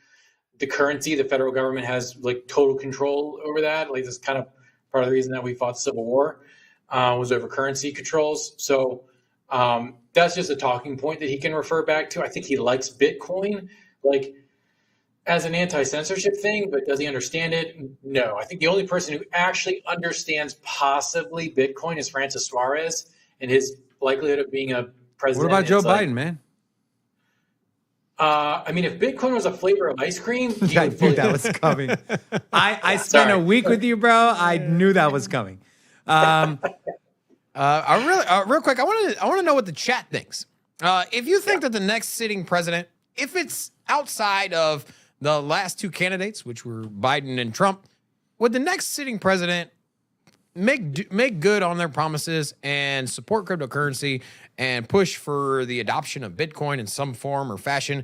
the currency. The federal government has like total control over that. Like this kind of part of the reason that we fought the Civil War was over currency controls. So that's just a talking point that he can refer back to. I think he likes Bitcoin. Like, as an anti-censorship thing, but does he understand it? No. I think the only person who actually understands possibly Bitcoin is Francis Suarez and his likelihood of being a president. What about Joe Biden, man? If Bitcoin was a flavor of ice cream, I knew that was coming. I spent a week with you, bro. I knew that was coming. Real quick, I want to know what the chat thinks. If you think that the next sitting president, if it's outside of the last two candidates, which were Biden and Trump, would the next sitting president make good on their promises and support cryptocurrency and push for the adoption of Bitcoin in some form or fashion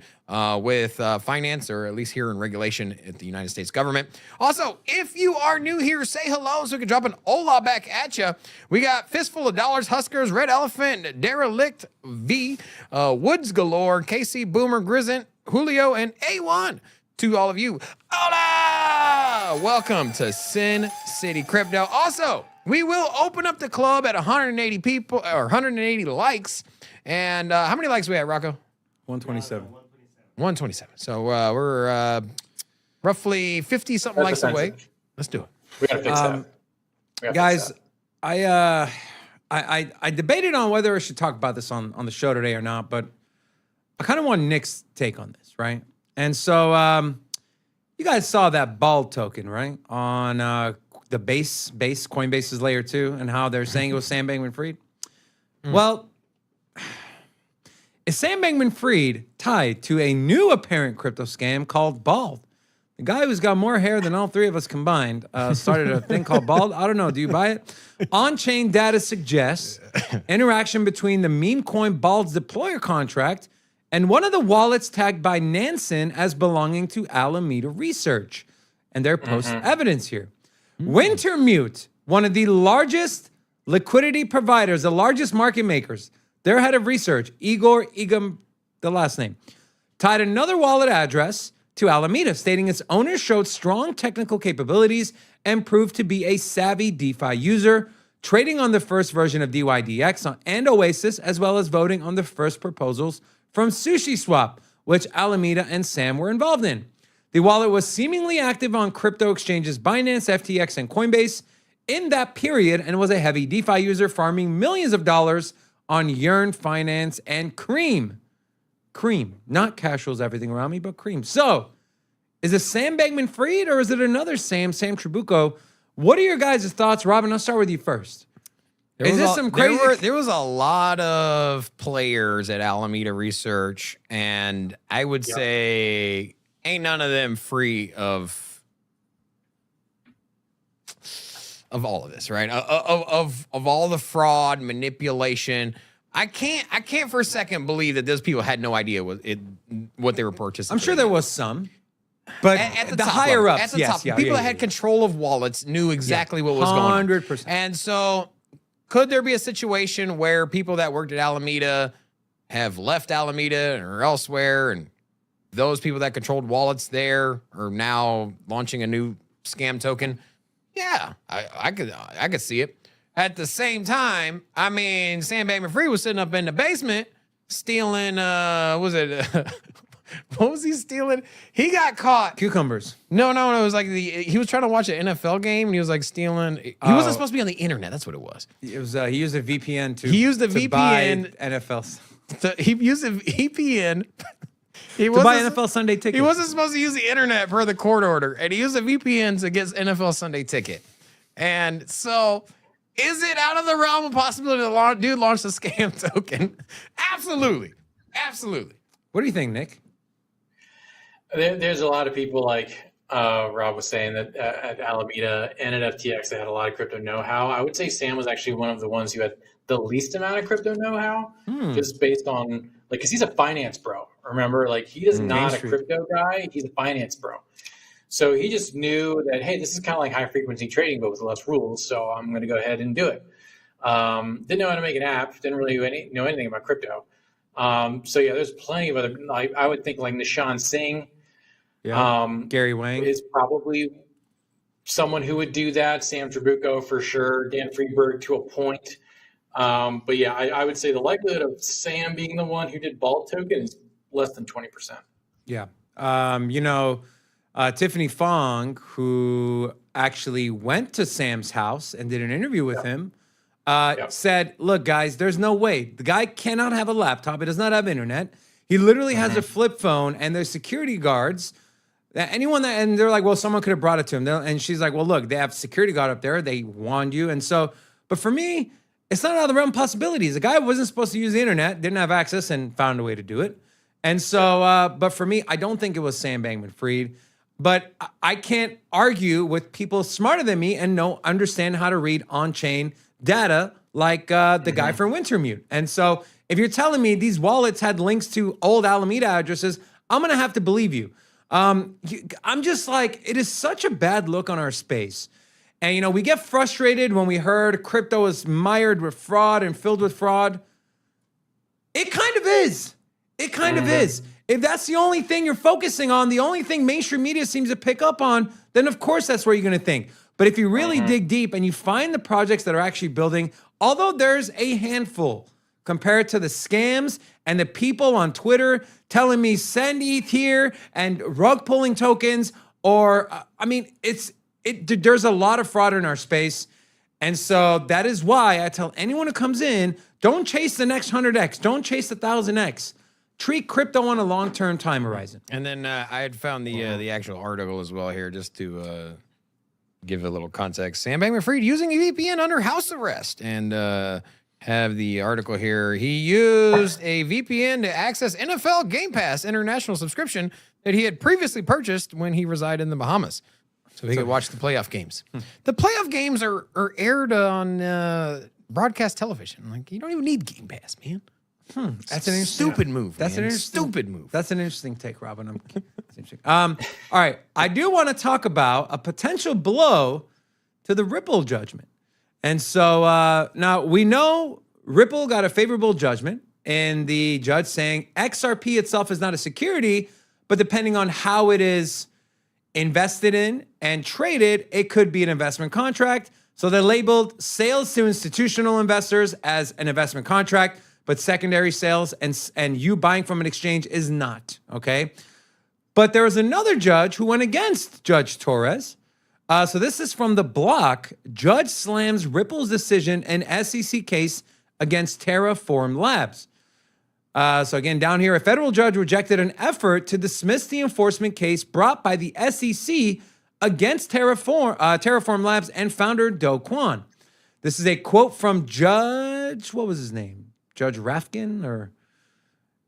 with finance, or at least here in regulation at the United States government. Also, if you are new here, say hello so we can drop an hola back at you. We got Fistful of Dollars, Huskers, Red Elephant, Derelict V, Woods Galore, KC Boomer, Grizzant, Julio, and A1. To all of you, hola! Welcome to Sin City Crypto. Also, we will open up the club at 180 people or 180 likes. And how many likes we have, Rocco? 127. 127. So we're roughly 50 something likes away. Let's do it. We gotta fix that. Guys, I debated on whether I should talk about this on the show today or not, but I kind of want Nick's take on this, right? And so you guys saw that bald token, right? On the base Coinbase's layer 2 and how they're saying it was Sam Bankman-Fried. Well, is Sam Bankman-Fried tied to a new apparent crypto scam called Bald? The guy who's got more hair than all three of us combined started a thing called Bald. I don't know. Do you buy it? On-chain data suggests interaction between the meme coin Bald's deployer contract and one of the wallets tagged by Nansen as belonging to Alameda Research. And they're posting evidence here. Wintermute, one of the largest liquidity providers, the largest market makers, their head of research, Igor Igam, the last name, tied another wallet address to Alameda, stating its owner showed strong technical capabilities and proved to be a savvy DeFi user, trading on the first version of DYDX and Oasis, as well as voting on the first proposals from SushiSwap, which Alameda and Sam were involved in. The wallet was seemingly active on crypto exchanges Binance, FTX, and Coinbase in that period and was a heavy DeFi user, farming millions of dollars on Yearn Finance and Cream. Cream, not Casual's everything around me, but Cream. So, is it Sam Bankman-Fried or is it another Sam Trabucco? What are your guys' thoughts? Robin, I'll start with you first. Is this some crazy? There was a lot of players at Alameda Research, and I would say ain't none of them free of all of this, right? Of all the fraud, manipulation. I can't for a second believe that those people had no idea what they were purchasing. I'm sure there was some, but at the the top higher level, ups, at the top, people that had control of wallets knew exactly what was going on. 100%. And so, could there be a situation where people that worked at Alameda have left Alameda or elsewhere, and those people that controlled wallets there are now launching a new scam token? Yeah, I could see it. At the same time, I mean, Sam Bankman-Fried was sitting up in the basement stealing, what was he stealing? He got caught. Cucumbers. No, it was like he was trying to watch an NFL game and he was like stealing. He wasn't supposed to be on the internet. That's what it was. It was he used a VPN to buy NFL. He used a VPN to buy NFL Sunday ticket. He wasn't supposed to use the internet per the court order, and he used a VPN to get NFL Sunday ticket. And so, is it out of the realm of possibility the dude launched a scam token? Absolutely. What do you think, Nick? There's a lot of people like Rob was saying that at Alameda and at FTX they had a lot of crypto know-how. I would say Sam was actually one of the ones who had the least amount of crypto know-how, just based on because he's a finance bro. Remember, he is not a crypto guy; he's a finance bro. So he just knew that, hey, this is kind of like high frequency trading, but with less rules. So I'm going to go ahead and do it. Didn't know how to make an app. Didn't really know anything about crypto. So yeah, there's plenty of other. I would think like Nishan Singh. Yeah. Gary Wang is probably someone who would do that. Sam Trabucco for sure. Dan Friedberg to a point. But yeah, I would say the likelihood of Sam being the one who did Bald token is less than 20%. Yeah. Tiffany Fong, who actually went to Sam's house and did an interview with him, said, look, guys, there's no way. The guy cannot have a laptop. He does not have internet. He literally has a flip phone, and there's security guards. And they're like, well, someone could have brought it to him. And she's like, well, look, they have security guard up there. They warned you. And so, but for me, it's not out of the realm of possibilities. The guy wasn't supposed to use the internet, didn't have access, and found a way to do it. And so, but for me, I don't think it was Sam Bankman-Fried. but I can't argue with people smarter than me and understand how to read on-chain data like the guy from Wintermute. And so if you're telling me these wallets had links to old Alameda addresses, I'm going to have to believe you. I'm just like, it is such a bad look on our space. And, you know, we get frustrated when we heard crypto is mired with fraud and filled with fraud. It kind of is. It kind of is. If that's the only thing you're focusing on, the only thing mainstream media seems to pick up on, then of course that's where you're going to think. But if you really dig deep and you find the projects that are actually building, although there's a handful compared to the scams and the people on Twitter telling me send ETH here and rug pulling tokens, or I mean, there's a lot of fraud in our space. And so that is why I tell anyone who comes in, don't chase the next 100x, don't chase the 1000x. Treat crypto on a long-term time horizon. And then I had found the actual article as well here, just to give a little context. Sam Bankman-Fried using a VPN under house arrest, and have the article here. He used a VPN to access NFL Game Pass international subscription that he had previously purchased when he resided in the Bahamas, so he could watch the playoff games. The playoff games are aired on broadcast television. Like, you don't even need Game Pass, man. That's an stupid move. That's man. an stupid move. That's an interesting take, Robin. All right, I do want to talk about a potential blow to the Ripple judgment. And so now we know Ripple got a favorable judgment, and the judge saying XRP itself is not a security, but depending on how it is invested in and traded, it could be an investment contract. So they labeled sales to institutional investors as an investment contract, but secondary sales and you buying from an exchange is not, okay? But there was another judge who went against Judge Torres. So this is from The Block. Judge slams Ripple's decision in SEC case against Terraform Labs. So again, down here, a federal judge rejected an effort to dismiss the enforcement case brought by the SEC against Terraform Labs and founder Do Kwon. This is a quote from Judge, what was his name? Judge Rafkin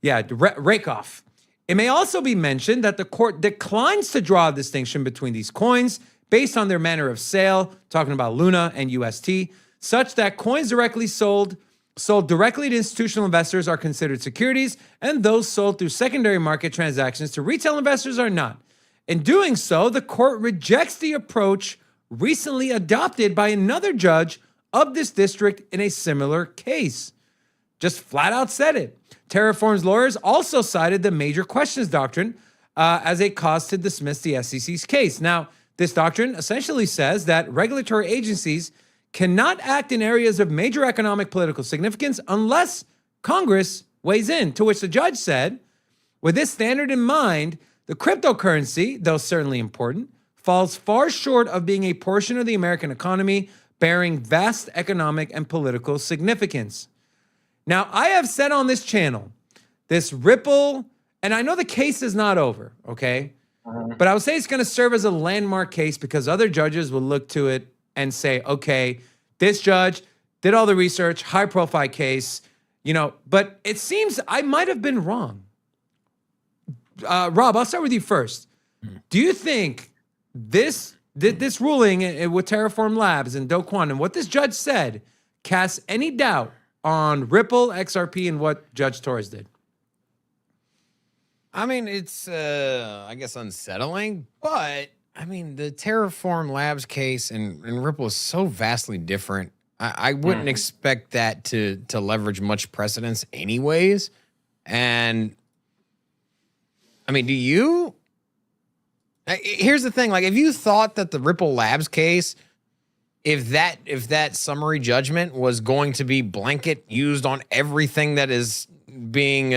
Rakoff. It may also be mentioned that the court declines to draw a distinction between these coins based on their manner of sale, talking about Luna and UST, such that coins directly sold directly to institutional investors are considered securities, and those sold through secondary market transactions to retail investors are not. In doing so, the court rejects the approach recently adopted by another judge of this district in a similar case. Just flat out said it. Terraform's lawyers also cited the major questions doctrine as a cause to dismiss the SEC's case. Now, this doctrine essentially says that regulatory agencies cannot act in areas of major economic political significance unless Congress weighs in, to which the judge said, with this standard in mind, the cryptocurrency, though certainly important, falls far short of being a portion of the American economy bearing vast economic and political significance. Now, I have said on this channel, this Ripple, and I know the case is not over, okay? But I would say it's going to serve as a landmark case because other judges will look to it and say, okay, this judge did all the research, high-profile case, you know, but it seems I might have been wrong. Rob, I'll start with you first. Do you think this ruling with Terraform Labs and Do Kwon and what this judge said casts any doubt on Ripple, XRP, and what Judge Torres did? I mean, it's, I guess, unsettling, but, I mean, the Terraform Labs case and Ripple is so vastly different. I wouldn't expect that to leverage much precedence anyways. And, I mean, do you? Here's the thing. Like, if you thought that the Ripple Labs case, if that summary judgment was going to be blanket used on everything that is being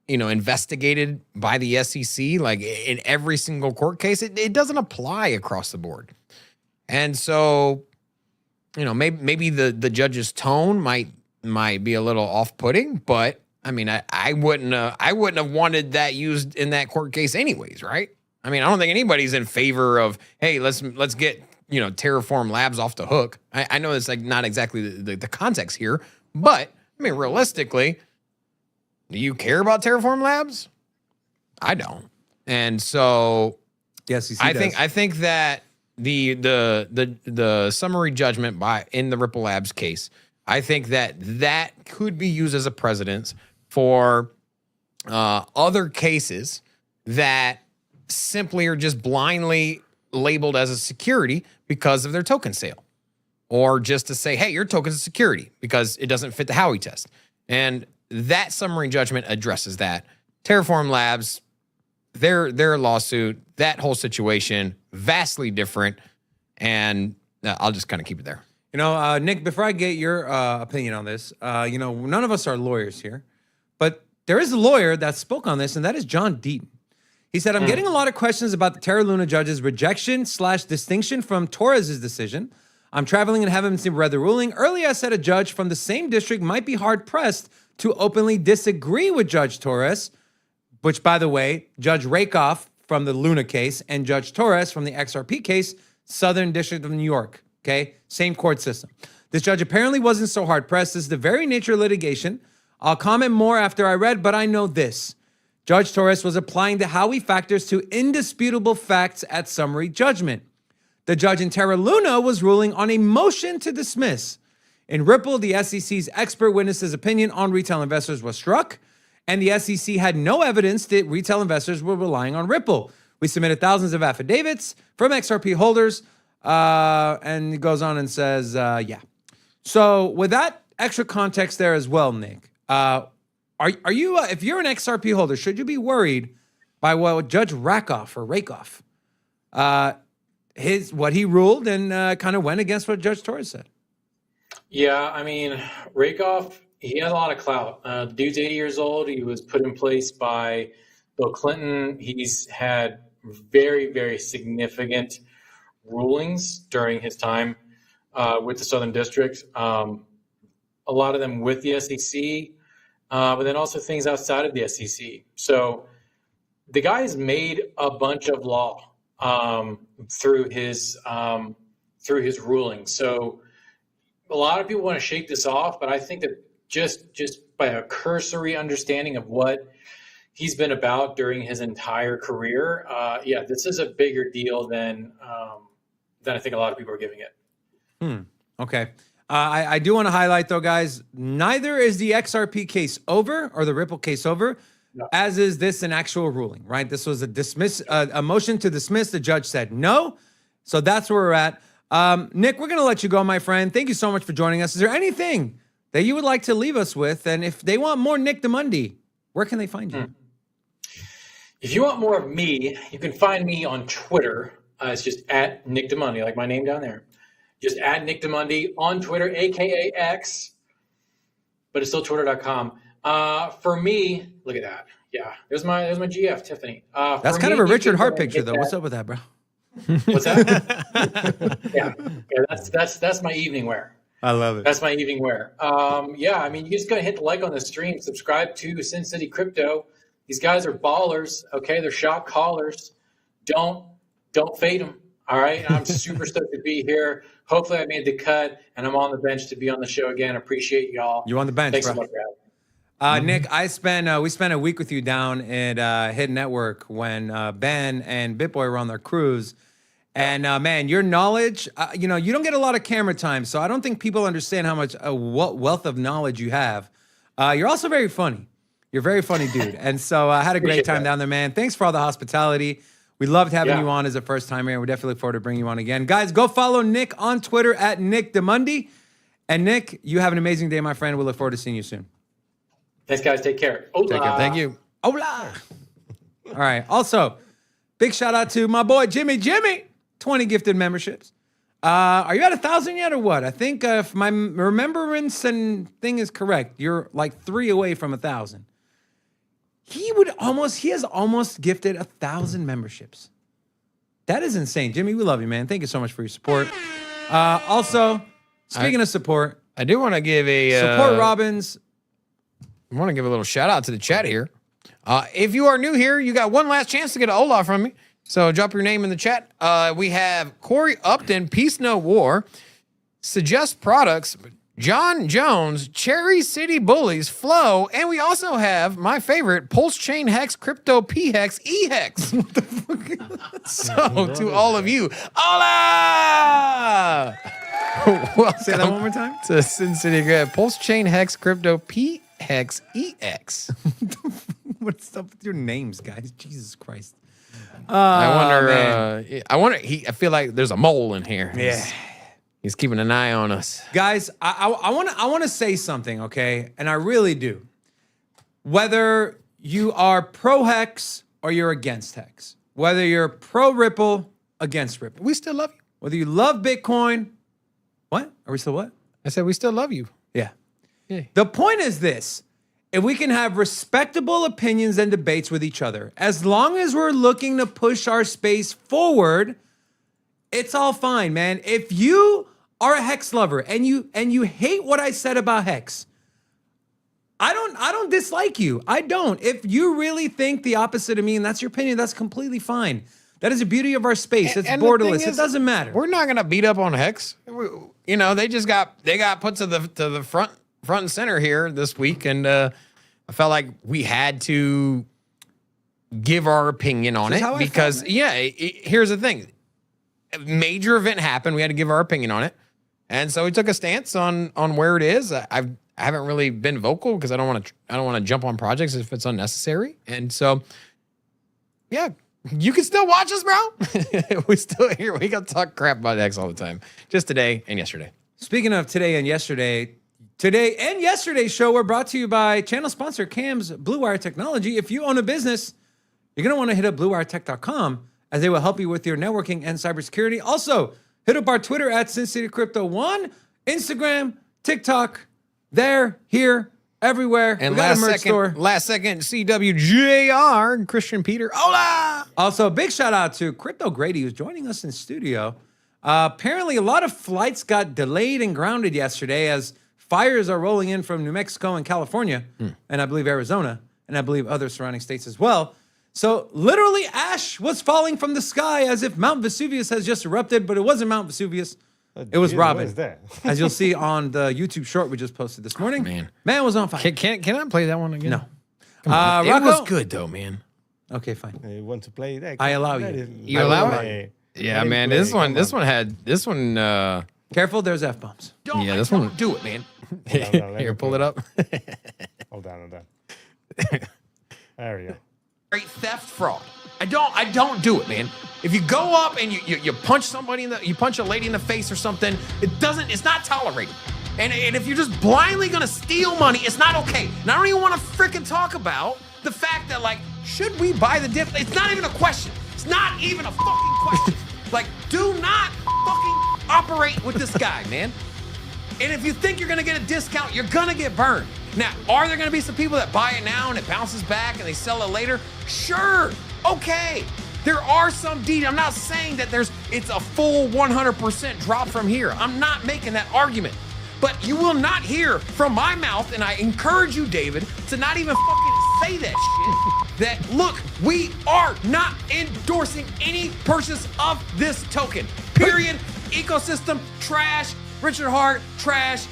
investigated by the SEC, like in every single court case, it doesn't apply across the board. And so, maybe the judge's tone might be a little off-putting, but I mean, I wouldn't have wanted that used in that court case anyways, right? I mean, I don't think anybody's in favor of, hey, let's get Terraform Labs off the hook. I know it's like not exactly the context here, but I mean, realistically, do you care about Terraform Labs? I don't. And so Yes, I think that the summary judgment in the Ripple Labs case, I think that could be used as a precedent for other cases that simply are just blindly labeled as a security because of their token sale, or just to say, hey, your token's a security because it doesn't fit the Howey test. And that summary judgment addresses that. Terraform Labs, their lawsuit, that whole situation, vastly different. And I'll just kind of keep it there. You know, Nick, before I get your opinion on this, you know, none of us are lawyers here, but there is a lawyer that spoke on this, and that is John Deaton. He said, I'm getting a lot of questions about the Terra Luna judge's rejection/distinction from Torres's decision. I'm traveling and haven't read the ruling. Earlier, I said a judge from the same district might be hard-pressed to openly disagree with Judge Torres, which, by the way, Judge Rakoff from the Luna case and Judge Torres from the XRP case, Southern District of New York, okay? Same court system. This judge apparently wasn't so hard-pressed. This is the very nature of litigation. I'll comment more after I read, but I know this. Judge Torres was applying the Howey factors to indisputable facts at summary judgment. The judge in Terra Luna was ruling on a motion to dismiss. In Ripple, the SEC's expert witness's opinion on retail investors was struck, and the SEC had no evidence that retail investors were relying on Ripple. We submitted thousands of affidavits from XRP holders, and it goes on and says, yeah. So with that extra context there as well, Nick, are you, if you're an XRP holder, should you be worried by what Judge Rakoff, what he ruled and kind of went against what Judge Torres said? Yeah, I mean, Rakoff, he has a lot of clout. The dude's 80 years old. He was put in place by Bill Clinton. He's had very, very significant rulings during his time with the Southern District. A lot of them with the SEC, but then also things outside of the SEC. So the guy's made a bunch of law through his rulings. So a lot of people want to shake this off, but I think that just by a cursory understanding of what he's been about during his entire career, yeah, this is a bigger deal than I think a lot of people are giving it. Okay. I do want to highlight, though, guys, neither is the XRP case over or the Ripple case over, as is this an actual ruling, right? This was a motion to dismiss. The judge said no. So that's where we're at. Nick, we're going to let you go, my friend. Thank you so much for joining us. Is there anything that you would like to leave us with? And if they want more Nick Dimondi, where can they find you? If you want more of me, you can find me on Twitter. It's just at Nick Dimondi, like my name down there. Just at Nick Dimondi on Twitter, a.k.a. X, but it's still twitter.com. For me, look at that. Yeah, there's my GF, Tiffany. That's kind of a Richard Hart picture, though. What's up with that, bro? What's that? yeah, that's my evening wear. I love it. That's my evening wear. Yeah, I mean, you just gotta hit the like on the stream, subscribe to Sin City Crypto. These guys are ballers. Okay, they're shot callers. Don't fade them. All right, I'm super stoked to be here. Hopefully, I made the cut, and I'm on the bench to be on the show again. Appreciate y'all. You on the bench, Thanks bro. so much for having me. Nick, we spent a week with you down at Hidden Network when Ben and BitBoy were on their cruise. And man, your knowledge, you don't get a lot of camera time, so I don't think people understand how much what wealth of knowledge you have. You're also very funny. You're a very funny dude. And so I had a great time down there, man. Thanks for all the hospitality. We loved having you on as a first timer, and we definitely look forward to bringing you on again. Guys, go follow Nick on Twitter at Nick Dimondi. And Nick, you have an amazing day, my friend. We look forward to seeing you soon. Thanks, guys. Take care. Hola. Take care. Thank you. Hola. All right. Also, big shout out to my boy Jimmy. 20 gifted memberships. Are you at 1,000 yet or what? I think if my remembrance and thing is correct, you're like 3 away from 1,000. He has almost gifted 1,000 memberships. That is insane. Jimmy, we love you, man. Thank you so much for your support. Also, speaking of support, I do want to give support Robbins. I want to give a little shout out to the chat here. If you are new here, you got one last chance to get an Olaf from me. So drop your name in the chat. We have Corey Upton, Peace No War, suggest products. John Jones, Cherry City Bullies, Flow, and we also have my favorite, Pulse Chain Hex, Crypto P Hex, E Hex. What the fuck? So to all of you, hola! Welcome Say that one more time. to Sin City Grab, Pulse Chain Hex, Crypto P Hex, E X. What's up with your names, guys? Jesus Christ. I wonder. I feel like there's a mole in here. Yeah. He's keeping an eye on us. Guys, I want to say something, okay? And I really do. Whether you are pro Hex or you're against Hex, whether you're pro Ripple, against Ripple, We still love you. whether you love Bitcoin, what? Are we still what? I said we still love you. Yeah. Yeah. The point is this. If we can have respectable opinions and debates with each other, as long as we're looking to push our space forward, it's all fine, man. If you are a Hex lover and you hate what I said about Hex, I don't dislike you. I don't. If you really think the opposite of me and that's your opinion, that's completely fine. That is the beauty of our space. It's And the borderless. thing It is, doesn't matter. We're not gonna beat up on Hex. You know, they got put to the front and center here this week, and I felt like we had to give our opinion on This is it how I because felt, man. here's the thing. A major event happened. We had to give our opinion on it. And so we took a stance on where it is. I haven't really been vocal because I don't want to jump on projects if it's unnecessary. And so, yeah, you can still watch us, bro. We still here. We got to talk crap about X all the time. Just today and yesterday. Speaking of today and yesterday's show were brought to you by channel sponsor Cam's Blue Wire Technology. If you own a business, you're going to want to hit up bluewiretech.com as they will help you with your networking and cybersecurity. Also, hit up our Twitter at SinCityCrypto1, Instagram, TikTok, there, here, everywhere. And we got a merch store. last second, CWJR, Christian Peter. Hola! Also, big shout out to Crypto Grady, who's joining us in studio. Apparently, a lot of flights got delayed and grounded yesterday as fires are rolling in from New Mexico and California, and I believe Arizona, and I believe other surrounding states as well. So literally ash was falling from the sky as if Mount Vesuvius has just erupted, but it wasn't Mount Vesuvius. It was Robin. What is that? As you'll see on the YouTube short we just posted this morning. Man was on fire. Can I play that one again? No. It was Rocco? good, though, man. Okay, fine. You want to play that? I allow you. You allow it? Yeah, man. This one. Careful, there's F-bombs. Yeah, this one. Do it, man. Here, pull it up. Hold on. There we go. Great theft fraud. I don't do it, man. If you go up and you punch somebody you punch a lady in the face or something, it's not tolerated. And if you're just blindly gonna steal money, it's not okay. And I don't even want to freaking talk about the fact that, like, should we buy the dip? It's not even a question. It's not even a fucking question. Like, do not fucking operate with this guy, man. And if you think you're gonna get a discount, you're gonna get burned. Now, are there gonna be some people that buy it now and it bounces back and they sell it later? Sure, okay. There are some I'm not saying that it's a full 100% drop from here. I'm not making that argument. But you will not hear from my mouth, and I encourage you, David, to not even fucking say that shit. That, look, we are not endorsing any purchase of this token. Period. Ecosystem, trash. Richard Hart, trash.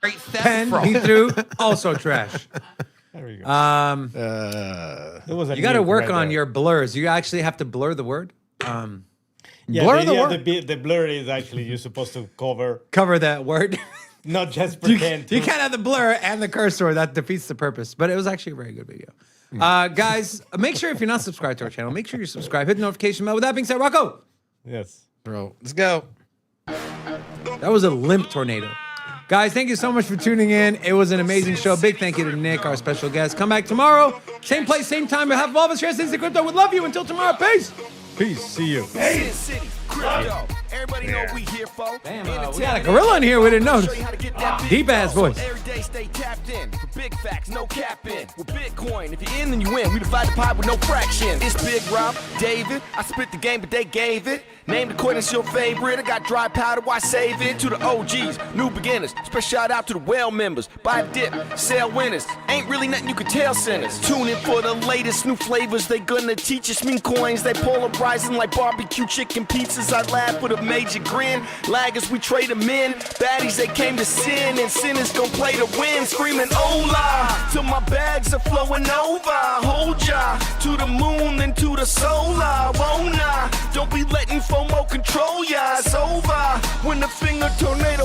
Great theft Pen fraud. he threw, also trash. There we go. You It was a got to nuke work right on there. your blurs. You actually have to blur the word. Yeah, Blur the word. the blur is actually you're supposed to Cover that word. not just You pretend. can't have the blur and the cursor. That defeats the purpose. But it was actually a very good video. Guys, make sure if you're not subscribed to our channel, make sure you subscribe. Hit the notification bell. With that being said, Rocco. Yes. Bro, let's go. That was a limp tornado. Guys, thank you so much for tuning in. It was an amazing show. Big thank you to Nick, our special guest. Come back tomorrow. Same place, same time. We'll have all of us here at Sin City Crypto. We love you. Until tomorrow. Peace. Peace. See you. Sin City Crypto. Everybody know what we here for. Damn, we got a gorilla in here. We didn't notice. Deep ass voice. Every day stay tapped in. For big facts, no capping. With Bitcoin, if you're in, then you win. We divide the pie with no fraction. It's Big Rob, David. I spit the game, but they gave it. Name the coin that's your favorite. I got dry powder, why save it? To the OGs, new beginners. Special shout out to the well members. Buy the dip, sell winners. Ain't really nothing you can tell sinners. Tune in for the latest new flavors. They gonna teach us mean coins. They polarizing like barbecue chicken pizzas. I laugh with a would've made you grin. Laggers, we trade them in. Baddies, they came to sin, and sinners gon' play to win. Screaming, hola, till my bags are flowing over. Hold ya to the moon, then to the solar. Won't I? Don't be letting FOMO control ya. It's over when the finger tornado